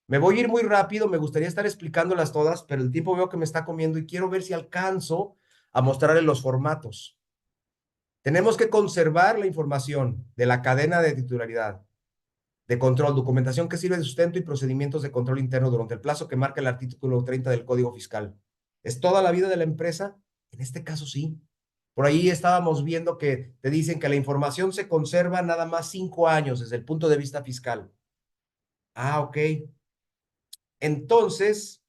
Me voy a ir muy rápido, me gustaría estar explicándolas todas, pero el tiempo veo que me está comiendo y quiero ver si alcanzo a mostrarles los formatos. Tenemos que conservar la información de la cadena de titularidad, de control, documentación que sirve de sustento y procedimientos de control interno durante el plazo que marca el artículo 30 del Código Fiscal. ¿Es toda la vida de la empresa? En este caso sí. Por ahí estábamos viendo que te dicen que la información se conserva nada más 5 años desde el punto de vista fiscal. Ah, ok. Entonces,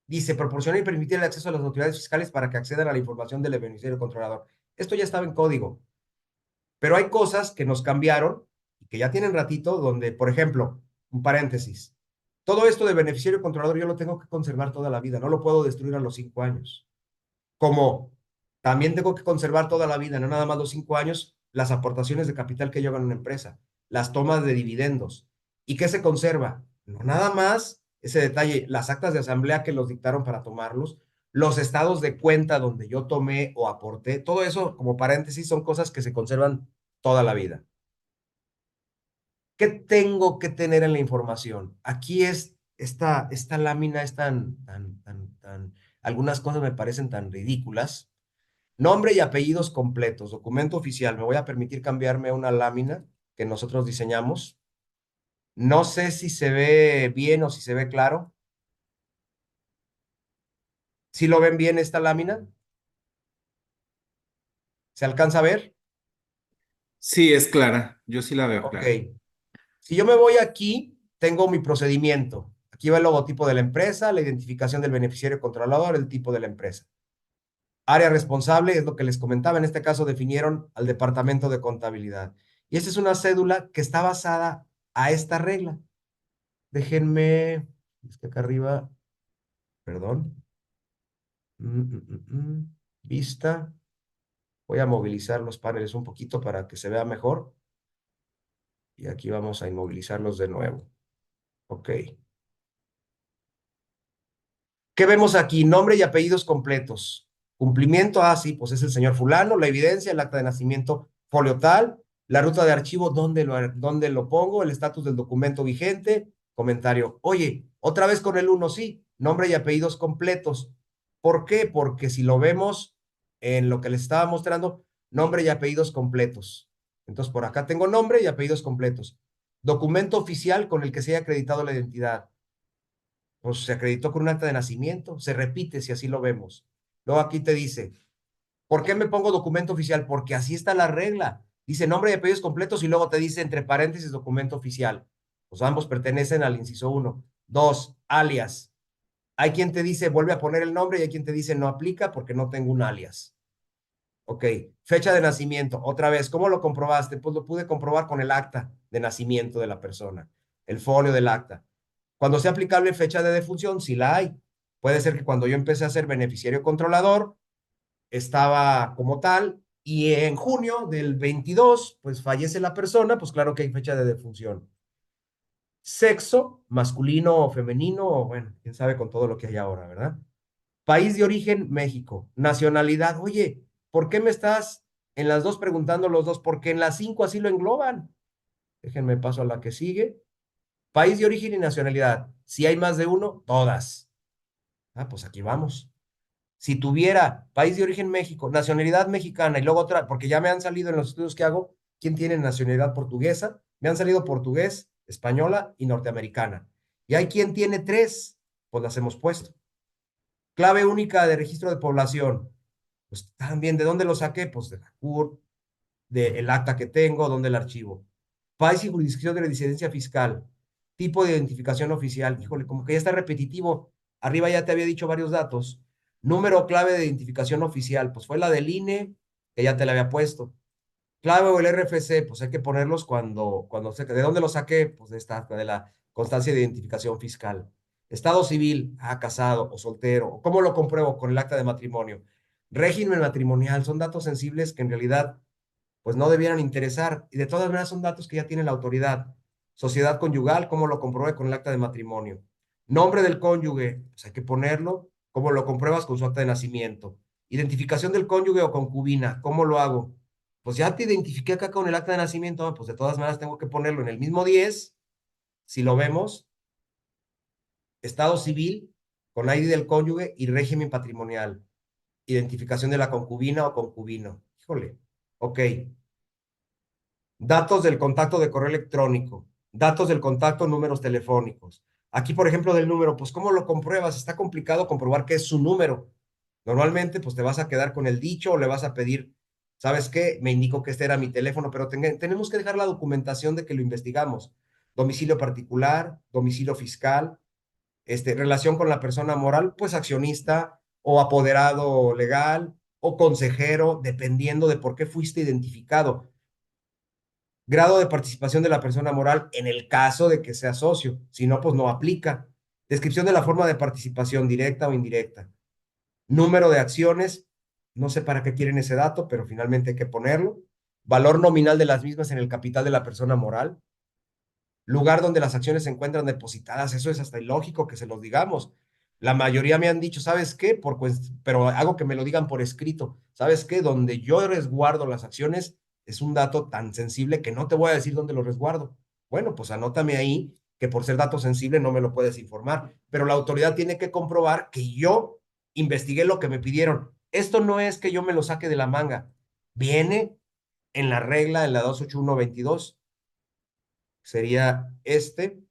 dice, proporcionar y permitir el acceso a las autoridades fiscales para que accedan a la información del beneficiario controlador. Esto ya estaba en código, pero hay cosas que nos cambiaron y que ya tienen ratito, donde, por ejemplo, un paréntesis, todo esto de beneficiario controlador yo lo tengo que conservar toda la vida, no lo puedo destruir a los 5 años. Como también tengo que conservar toda la vida, no nada más los 5 años, las aportaciones de capital que yo hago en una empresa, las tomas de dividendos. ¿Y qué se conserva? No nada más ese detalle, las actas de asamblea que los dictaron para tomarlos, los estados de cuenta donde yo tomé o aporté, todo eso, como paréntesis, son cosas que se conservan toda la vida. ¿Qué tengo que tener en la información? Aquí esta lámina es algunas cosas me parecen tan ridículas. Nombre y apellidos completos, documento oficial. Me voy a permitir cambiarme a una lámina que nosotros diseñamos. No sé si se ve bien o si se ve claro. ¿Si lo ven bien esta lámina? ¿Se alcanza a ver? Sí, es clara. Yo sí la veo Ok. clara. Si yo me voy aquí, tengo mi procedimiento. Aquí va el logotipo de la empresa, la identificación del beneficiario controlador, el tipo de la empresa. Área responsable es lo que les comentaba. En este caso definieron al departamento de contabilidad. Y esta es una cédula que está basada a esta regla. Déjenme, es que acá arriba, perdón. Vista. Voy a movilizar los paneles un poquito para que se vea mejor. Y aquí vamos a inmovilizarlos de nuevo. Ok. ¿Qué vemos aquí? Nombre y apellidos completos. Cumplimiento, sí, pues es el señor fulano, la evidencia, el acta de nacimiento, folio tal, la ruta de archivo, dónde lo pongo, el estatus del documento vigente, comentario. Oye, otra vez con el uno, sí, nombre y apellidos completos. ¿Por qué? Porque si lo vemos en lo que les estaba mostrando, nombre y apellidos completos. Entonces, por acá tengo nombre y apellidos completos. Documento oficial con el que se haya acreditado la identidad, pues se acreditó con un acta de nacimiento, se repite si así lo vemos. Luego aquí te dice, ¿por qué me pongo documento oficial? Porque así está la regla. Dice nombre y apellidos completos y luego te dice entre paréntesis documento oficial. Pues ambos pertenecen al inciso 1. 2, alias. Hay quien te dice vuelve a poner el nombre y hay quien te dice no aplica porque no tengo un alias. Ok, fecha de nacimiento. Otra vez, ¿cómo lo comprobaste? Pues lo pude comprobar con el acta de nacimiento de la persona, el folio del acta. Cuando sea aplicable fecha de defunción, sí la hay. Puede ser que cuando yo empecé a ser beneficiario controlador, estaba como tal, y en junio del 22, pues fallece la persona, pues claro que hay fecha de defunción. Sexo, masculino o femenino, o bueno, quién sabe con todo lo que hay ahora, ¿verdad? País de origen, México. Nacionalidad, oye, ¿por qué me estás en las dos preguntando los dos? Porque en las 5 así lo engloban. Déjenme paso a la que sigue. País de origen y nacionalidad. Si hay más de uno, todas. Pues aquí vamos. Si tuviera país de origen México, nacionalidad mexicana y luego otra, porque ya me han salido en los estudios que hago, ¿quién tiene nacionalidad portuguesa? Me han salido portugués, española y norteamericana. Y hay quien tiene tres, pues las hemos puesto. Clave única de registro de población. Pues también, ¿de dónde lo saqué? Pues de la CUR, del acta que tengo, ¿dónde el archivo? País y jurisdicción de residencia fiscal. Tipo de identificación oficial. Híjole, como que ya está repetitivo. Arriba ya te había dicho varios datos. Número clave de identificación oficial. Pues fue la del INE, que ya te la había puesto. Clave o el RFC, pues hay que ponerlos cuando ¿de dónde lo saqué? Pues de la constancia de identificación fiscal. Estado civil, casado o soltero. ¿Cómo lo compruebo? Con el acta de matrimonio. Régimen matrimonial, son datos sensibles que en realidad pues no debieran interesar. Y de todas maneras son datos que ya tiene la autoridad. Sociedad conyugal, ¿cómo lo comprobé? Con el acta de matrimonio. Nombre del cónyuge, pues hay que ponerlo. ¿Cómo lo compruebas? Con su acta de nacimiento. Identificación del cónyuge o concubina, ¿cómo lo hago? Pues ya te identifiqué acá con el acta de nacimiento, pues de todas maneras tengo que ponerlo en el mismo 10, si lo vemos, estado civil, con ID del cónyuge y régimen patrimonial. Identificación de la concubina o concubino. Híjole, ok. Datos del contacto de correo electrónico, datos del contacto, números telefónicos. Aquí, por ejemplo, del número, pues ¿cómo lo compruebas? Está complicado comprobar que es su número. Normalmente, pues te vas a quedar con el dicho o le vas a pedir, ¿sabes qué? Me indicó que este era mi teléfono, pero tenemos que dejar la documentación de que lo investigamos. Domicilio particular, domicilio fiscal, relación con la persona moral, pues accionista o apoderado legal o consejero, dependiendo de por qué fuiste identificado. Grado de participación de la persona moral en el caso de que sea socio, si no, pues no aplica. Descripción de la forma de participación directa o indirecta. Número de acciones, no sé para qué quieren ese dato, pero finalmente hay que ponerlo. Valor nominal de las mismas en el capital de la persona moral. Lugar donde las acciones se encuentran depositadas, eso es hasta ilógico que se los digamos. La mayoría me han dicho, ¿sabes qué? Pero hago que me lo digan por escrito. ¿Sabes qué? Donde yo resguardo las acciones es un dato tan sensible que no te voy a decir dónde lo resguardo. Bueno, pues anótame ahí que por ser dato sensible no me lo puedes informar, pero la autoridad tiene que comprobar que yo investigué lo que me pidieron. Esto no es que yo me lo saque de la manga. Viene en la regla, en la 28122. Sería este.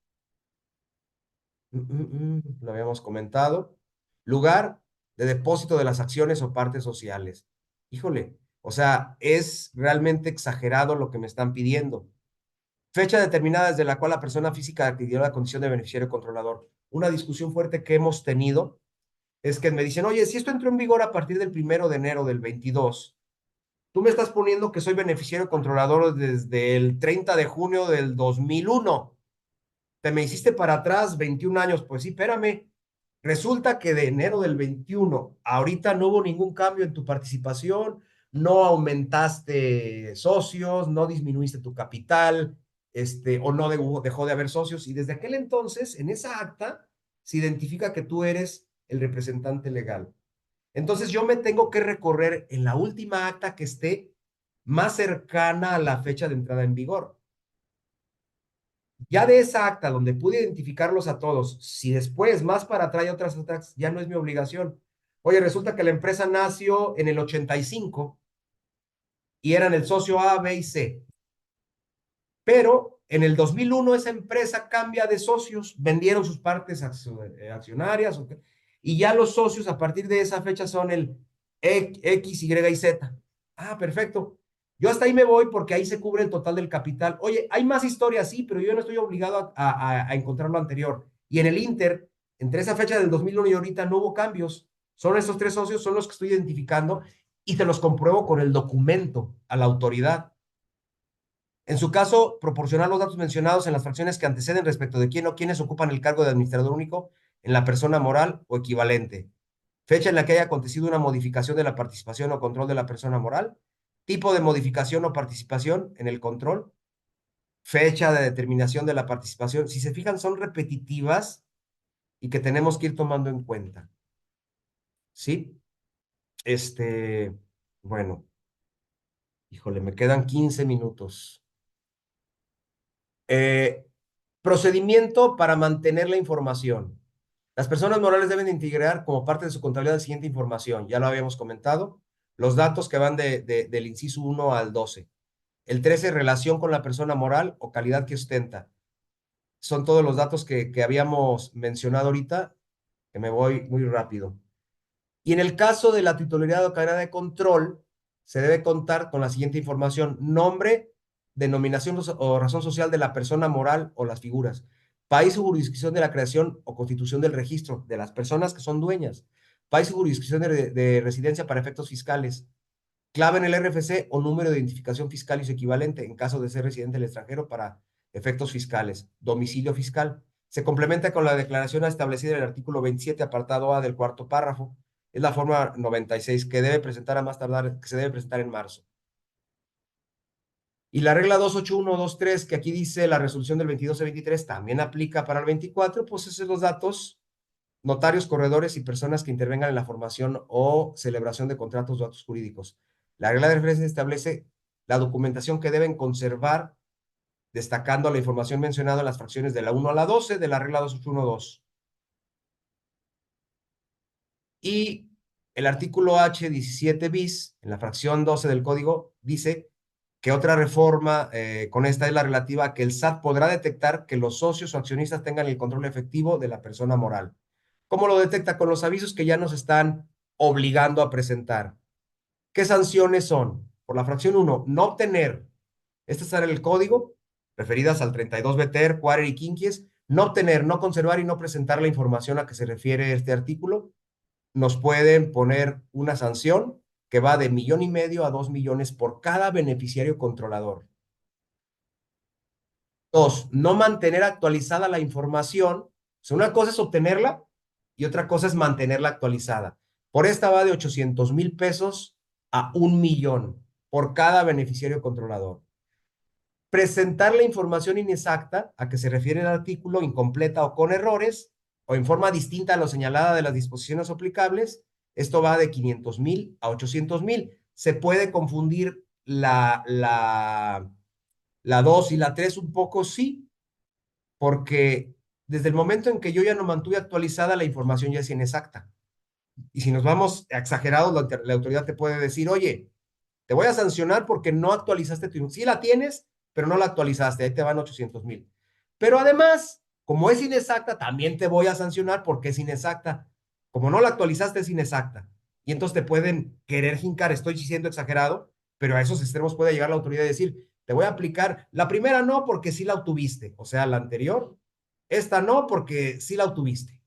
Lo habíamos comentado. Lugar de depósito de las acciones o partes sociales. Híjole, o sea, es realmente exagerado lo que me están pidiendo. Fecha determinada desde la cual la persona física adquirió la condición de beneficiario controlador. Una discusión fuerte que hemos tenido es que me dicen, oye, si esto entró en vigor a partir del 1 de enero del 22, tú me estás poniendo que soy beneficiario controlador desde el 30 de junio del 2001. Te me hiciste para atrás 21 años. Pues sí, espérame. Resulta que de enero del 21, ahorita no hubo ningún cambio en tu participación, no aumentaste socios, no disminuiste tu capital, o no dejó de haber socios. Y desde aquel entonces, en esa acta, se identifica que tú eres el representante legal. Entonces yo me tengo que recorrer en la última acta que esté más cercana a la fecha de entrada en vigor. Ya de esa acta donde pude identificarlos a todos, si después más para atrás hay otras actas, ya no es mi obligación. Oye, resulta que la empresa nació en el 85 y eran el socio A, B y C. Pero en el 2001 esa empresa cambia de socios, vendieron sus partes accionarias y ya los socios a partir de esa fecha son el X, Y y Z. Ah, perfecto. Yo hasta ahí me voy porque ahí se cubre el total del capital. Oye, hay más historias, sí, pero yo no estoy obligado a encontrar lo anterior. Y en el Inter, entre esa fecha del 2001 y ahorita no hubo cambios. Son estos tres socios, son los que estoy identificando y te los compruebo con el documento a la autoridad. En su caso, proporcionar los datos mencionados en las fracciones que anteceden respecto de quién o quiénes ocupan el cargo de administrador único en la persona moral o equivalente. Fecha en la que haya acontecido una modificación de la participación o control de la persona moral. Tipo de modificación o participación en el control. Fecha de determinación de la participación. Si se fijan, son repetitivas y que tenemos que ir tomando en cuenta. ¿Sí? Bueno, híjole, me quedan 15 minutos. Procedimiento para mantener la información. Las personas morales deben de integrar como parte de su contabilidad la siguiente información. Ya lo habíamos comentado. Los datos que van del inciso 1 al 12. El 13, relación con la persona moral o calidad que ostenta. Son todos los datos que habíamos mencionado ahorita, que me voy muy rápido. Y en el caso de la titularidad o cadena de control, se debe contar con la siguiente información: nombre, denominación o razón social de la persona moral o las figuras, país o jurisdicción de la creación o constitución del registro de las personas que son dueñas, país o jurisdicción de residencia para efectos fiscales, clave en el RFC o número de identificación fiscal y su equivalente en caso de ser residente del extranjero para efectos fiscales, domicilio fiscal. Se complementa con la declaración establecida en el artículo 27, apartado A del cuarto párrafo. Es la forma 96 que debe presentar a más tardar, que se debe presentar en marzo. Y la regla 28123, que aquí dice la resolución del 22-23, también aplica para el 24, pues esos son los datos: notarios, corredores y personas que intervengan en la formación o celebración de contratos o actos jurídicos. La regla de referencia establece la documentación que deben conservar, destacando la información mencionada en las fracciones de la 1 a la 12 de la regla 2812. Y el artículo H 17 bis, en la fracción 12 del código, dice que otra reforma con esta es la relativa a que el SAT podrá detectar que los socios o accionistas tengan el control efectivo de la persona moral. ¿Cómo lo detecta? Con los avisos que ya nos están obligando a presentar. ¿Qué sanciones son? Por la fracción 1, no obtener, este está en el código, referidas al 32 BTR, Quarer y Quinquies, no obtener, no conservar y no presentar la información a que se refiere este artículo. Nos pueden poner una sanción que va de 1,500,000 a 2,000,000 por cada beneficiario controlador. 2, no mantener actualizada la información. O sea, una cosa es obtenerla y otra cosa es mantenerla actualizada. Por esta va de 800,000 pesos a 1,000,000 por cada beneficiario controlador. Presentar la información inexacta a que se refiere el artículo, incompleta o con errores, o en forma distinta a lo señalada de las disposiciones aplicables. Esto va de 500,000 a 800,000. Se puede confundir la 2 y la 3 un poco, sí, porque desde el momento en que yo ya no mantuve actualizada, la información ya es inexacta. Y si nos vamos exagerados, la autoridad te puede decir: oye, te voy a sancionar porque no actualizaste tu información. Sí la tienes, pero no la actualizaste, ahí te van 800,000. Pero además, como es inexacta, también te voy a sancionar porque es inexacta. Como no la actualizaste, es inexacta. Y entonces te pueden querer jincar, estoy siendo exagerado, pero a esos extremos puede llegar la autoridad y decir: te voy a aplicar, la primera no porque sí la obtuviste, o sea, la anterior, esta no porque sí la obtuviste.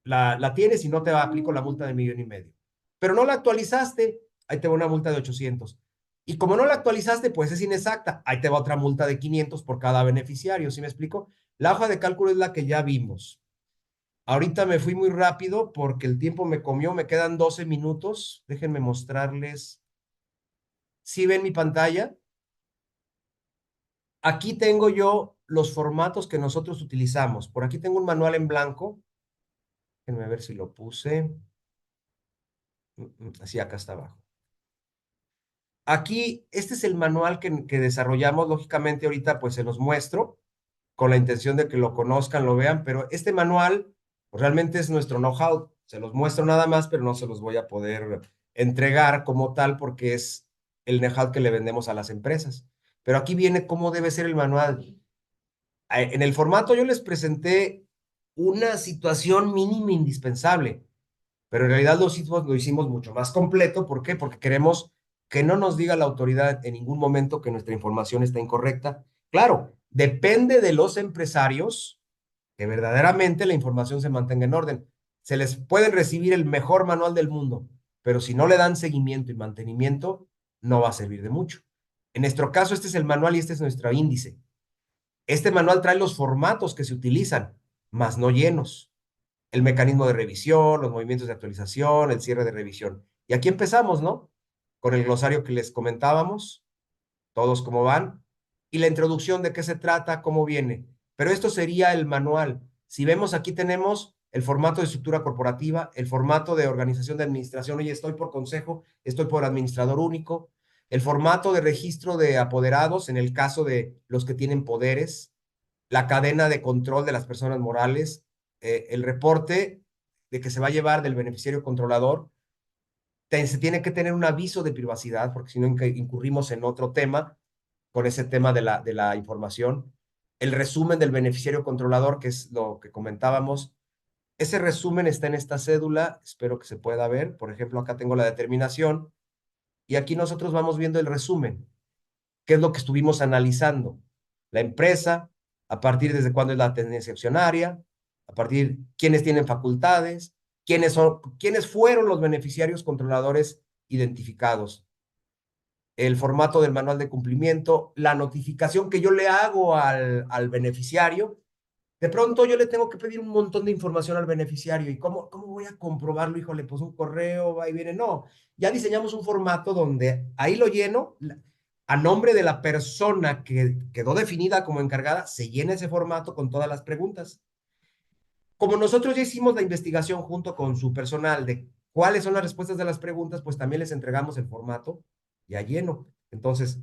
La tienes y no te aplico la multa de 1,500,000. Pero no la actualizaste, ahí te va una multa de 800. Y como no la actualizaste, pues es inexacta, ahí te va otra multa de 500 por cada beneficiario. ¿Sí me explico? La hoja de cálculo es la que ya vimos. Ahorita me fui muy rápido porque el tiempo me comió, me quedan 12 minutos. Déjenme mostrarles. ¿Sí ven mi pantalla? Aquí tengo yo los formatos que nosotros utilizamos. Por aquí tengo un manual en blanco. Déjenme ver si lo puse. Así, acá está abajo. Aquí, este es el manual que desarrollamos. Lógicamente, ahorita pues se los muestro con la intención de que lo conozcan, lo vean, pero este manual pues, realmente es nuestro know-how. Se los muestro nada más, pero no se los voy a poder entregar como tal porque es el know-how que le vendemos a las empresas. Pero aquí viene cómo debe ser el manual. En el formato yo les presenté una situación mínima indispensable, pero en realidad lo hicimos mucho más completo. ¿Por qué? Porque queremos que no nos diga la autoridad en ningún momento que nuestra información está incorrecta. Claro, depende de los empresarios que verdaderamente la información se mantenga en orden. Se les puede recibir el mejor manual del mundo, pero si no le dan seguimiento y mantenimiento, no va a servir de mucho. En nuestro caso, este es el manual y este es nuestro índice. Este manual trae los formatos que se utilizan, más no llenos: el mecanismo de revisión, los movimientos de actualización, el cierre de revisión. Y aquí empezamos, ¿no? Con el glosario que les comentábamos, todos cómo van, y la introducción de qué se trata, cómo viene. Pero esto sería el manual. Si vemos, aquí tenemos el formato de estructura corporativa, el formato de organización de administración. Oye, estoy por consejo, estoy por administrador único. El formato de registro de apoderados en el caso de los que tienen poderes, la cadena de control de las personas morales, el reporte de que se va a llevar del beneficiario controlador, se tiene que tener un aviso de privacidad, porque si no incurrimos en otro tema, con ese tema de la información. El resumen del beneficiario controlador, que es lo que comentábamos, ese resumen está en esta cédula, espero que se pueda ver. Por ejemplo, acá tengo la determinación y aquí nosotros vamos viendo el resumen, qué es lo que estuvimos analizando. La empresa, a partir desde cuándo es la tendencia accionaria, a partir quiénes tienen facultades, quiénes fueron los beneficiarios controladores identificados, el formato del manual de cumplimiento, la notificación que yo le hago al beneficiario. De pronto yo le tengo que pedir un montón de información al beneficiario. ¿Y cómo voy a comprobarlo? Híjole, pues un correo va y viene. No, ya diseñamos un formato donde ahí lo lleno a nombre de la persona que quedó definida como encargada, se llena ese formato con todas las preguntas. Como nosotros ya hicimos la investigación junto con su personal de cuáles son las respuestas de las preguntas, pues también les entregamos el formato ya lleno. Entonces,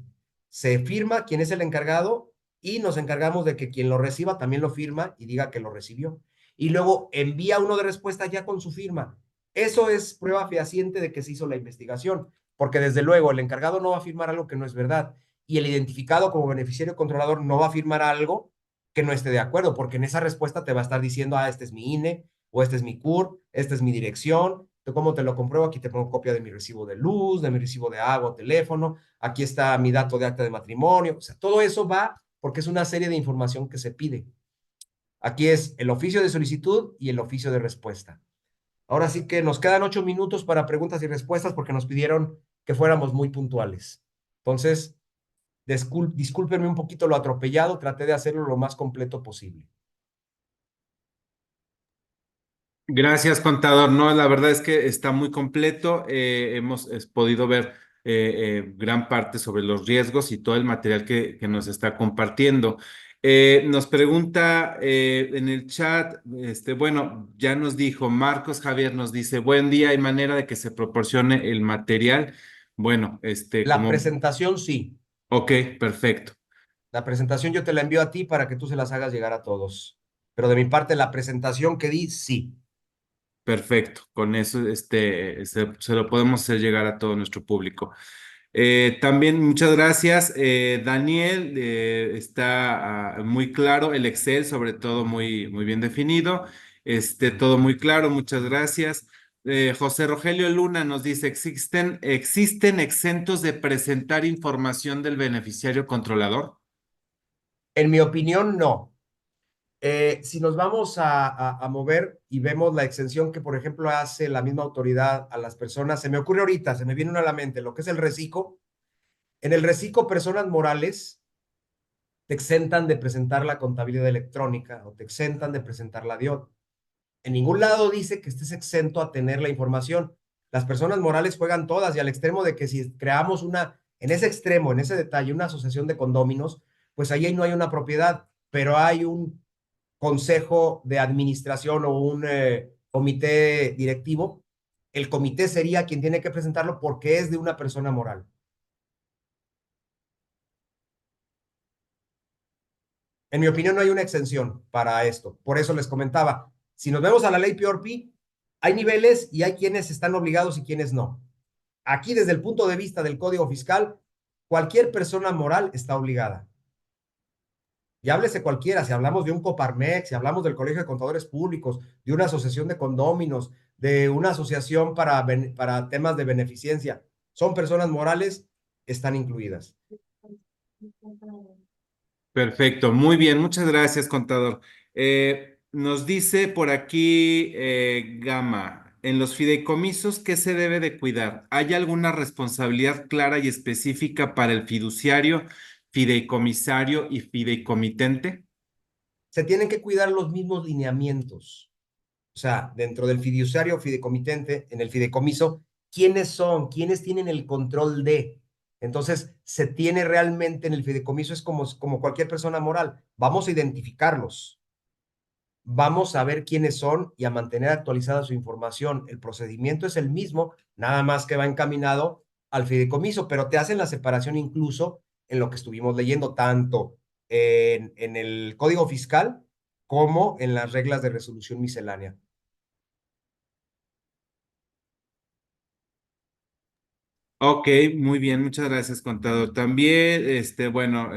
se firma quién es el encargado y nos encargamos de que quien lo reciba también lo firma y diga que lo recibió. Y luego envía uno de respuesta ya con su firma. Eso es prueba fehaciente de que se hizo la investigación, porque desde luego el encargado no va a firmar algo que no es verdad y el identificado como beneficiario controlador no va a firmar algo que no esté de acuerdo, porque en esa respuesta te va a estar diciendo, este es mi INE, o este es mi CUR, esta es mi dirección. ¿Cómo te lo compruebo? Aquí te pongo copia de mi recibo de luz, de mi recibo de agua, teléfono, aquí está mi dato de acta de matrimonio. O sea, todo eso va porque es una serie de información que se pide. Aquí es el oficio de solicitud y el oficio de respuesta. Ahora sí que nos quedan 8 minutos para preguntas y respuestas porque nos pidieron que fuéramos muy puntuales. Entonces, discúlpenme un poquito lo atropellado, traté de hacerlo lo más completo posible. Gracias, contador. No, la verdad es que está muy completo. Hemos podido ver gran parte sobre los riesgos y todo el material que nos está compartiendo. Nos pregunta en el chat, bueno, ya nos dijo Marcos Javier, nos dice, buen día, ¿hay manera de que se proporcione el material? Bueno, La presentación sí. Ok, perfecto. La presentación yo te la envío a ti para que tú se las hagas llegar a todos. Pero de mi parte, la presentación que di, sí. Perfecto, con eso se lo podemos hacer llegar a todo nuestro público. También muchas gracias, Daniel. Está muy claro el Excel, sobre todo muy bien definido. Todo muy claro, muchas gracias. José Rogelio Luna nos dice, ¿existen exentos de presentar información del beneficiario controlador? En mi opinión, no. Si nos vamos a mover y vemos la exención que, por ejemplo, hace la misma autoridad a las personas, se me ocurre ahorita, se me viene una a la mente, lo que es el reciclo. En el reciclo, personas morales te exentan de presentar la contabilidad electrónica o te exentan de presentar la DIOT. En ningún lado dice que estés exento a tener la información. Las personas morales juegan todas y al extremo de que si creamos en ese extremo, en ese detalle, una asociación de condóminos, pues ahí no hay una propiedad, pero hay un consejo de administración o un comité directivo. El comité sería quien tiene que presentarlo porque es de una persona moral. En mi opinión, no hay una exención para esto. Por eso les comentaba, si nos vemos a la ley PRP, hay niveles y hay quienes están obligados y quienes no. Aquí, desde el punto de vista del Código Fiscal, cualquier persona moral está obligada. Y háblese cualquiera, si hablamos de un Coparmex, si hablamos del Colegio de Contadores Públicos, de una asociación de condóminos, de una asociación para temas de beneficencia, son personas morales, están incluidas. Perfecto, muy bien, muchas gracias, contador. Nos dice por aquí Gama, en los fideicomisos, ¿qué se debe de cuidar? ¿Hay alguna responsabilidad clara y específica para el fiduciario, fideicomisario y fideicomitente? Se tienen que cuidar los mismos lineamientos. O sea, dentro del fiduciario o fideicomitente, en el fideicomiso, ¿quiénes son? ¿Quiénes tienen el control de? Entonces, se tiene realmente en el fideicomiso, es como cualquier persona moral. Vamos a identificarlos. Vamos a ver quiénes son y a mantener actualizada su información. El procedimiento es el mismo, nada más que va encaminado al fideicomiso, pero te hacen la separación incluso en lo que estuvimos leyendo, tanto en el Código Fiscal como en las reglas de resolución miscelánea. Ok, muy bien, muchas gracias, contador. También, bueno,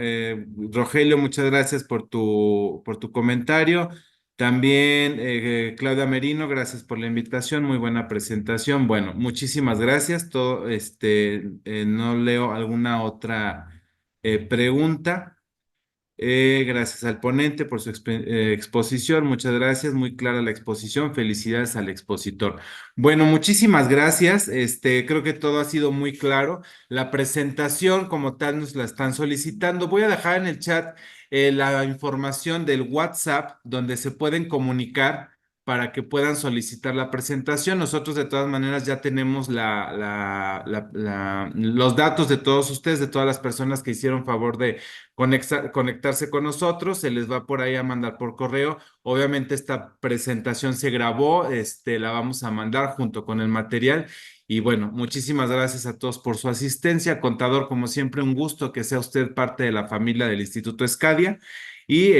Rogelio, muchas gracias por tu comentario. También, Claudia Merino, gracias por la invitación, muy buena presentación. Bueno, muchísimas gracias. Todo, no leo alguna otra pregunta. Gracias al ponente por su exposición. Muchas gracias. Muy clara la exposición. Felicidades al expositor. Bueno, muchísimas gracias. Creo que todo ha sido muy claro. La presentación como tal nos la están solicitando. Voy a dejar en el chat la información del WhatsApp donde se pueden comunicar para que puedan solicitar la presentación. Nosotros de todas maneras ya tenemos los datos de todos ustedes, de todas las personas que hicieron favor de conectarse con nosotros, se les va por ahí a mandar por correo. Obviamente esta presentación se grabó, la vamos a mandar junto con el material. Y bueno, muchísimas gracias a todos por su asistencia. Contador, como siempre, un gusto que sea usted parte de la familia del Instituto Escadia y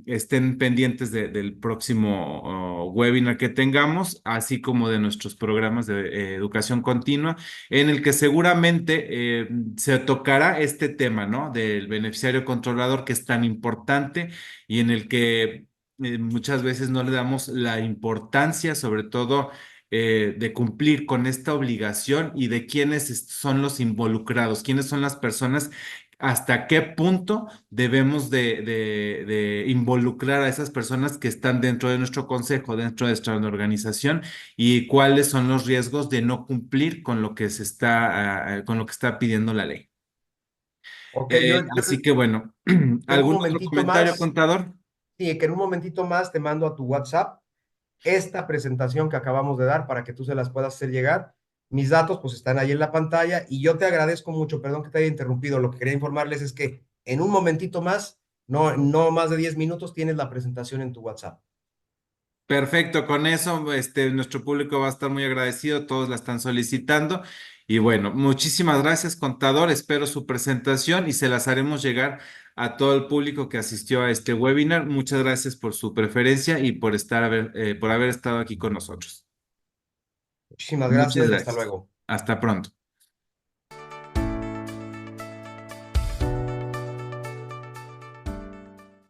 estén pendientes del próximo webinar que tengamos, así como de nuestros programas de educación continua en el que seguramente se tocará este tema, ¿no? Del beneficiario controlador que es tan importante y en el que muchas veces no le damos la importancia, sobre todo de cumplir con esta obligación y de quiénes son los involucrados, quiénes son las personas. ¿Hasta qué punto debemos de involucrar a esas personas que están dentro de nuestro consejo, dentro de nuestra organización? Y cuáles son los riesgos de no cumplir con lo que con lo que está pidiendo la ley. Ok, yo Así que bueno, en un ¿algún otro momentito comentario, más, contador? sí, que en un momentito más te mando a tu WhatsApp esta presentación que acabamos de dar para que tú se las puedas hacer llegar. Mis datos pues están ahí en la pantalla y yo te agradezco mucho, perdón que te haya interrumpido, lo que quería informarles es que en un momentito más, no más de 10 minutos, tienes la presentación en tu WhatsApp. Perfecto, con eso, nuestro público va a estar muy agradecido, todos la están solicitando. Y bueno, muchísimas gracias, contador. Espero su presentación y se las haremos llegar a todo el público que asistió a este webinar. Muchas gracias por su preferencia y por haber estado aquí con nosotros. Muchísimas Muchas gracias y hasta gracias. luego. Hasta pronto.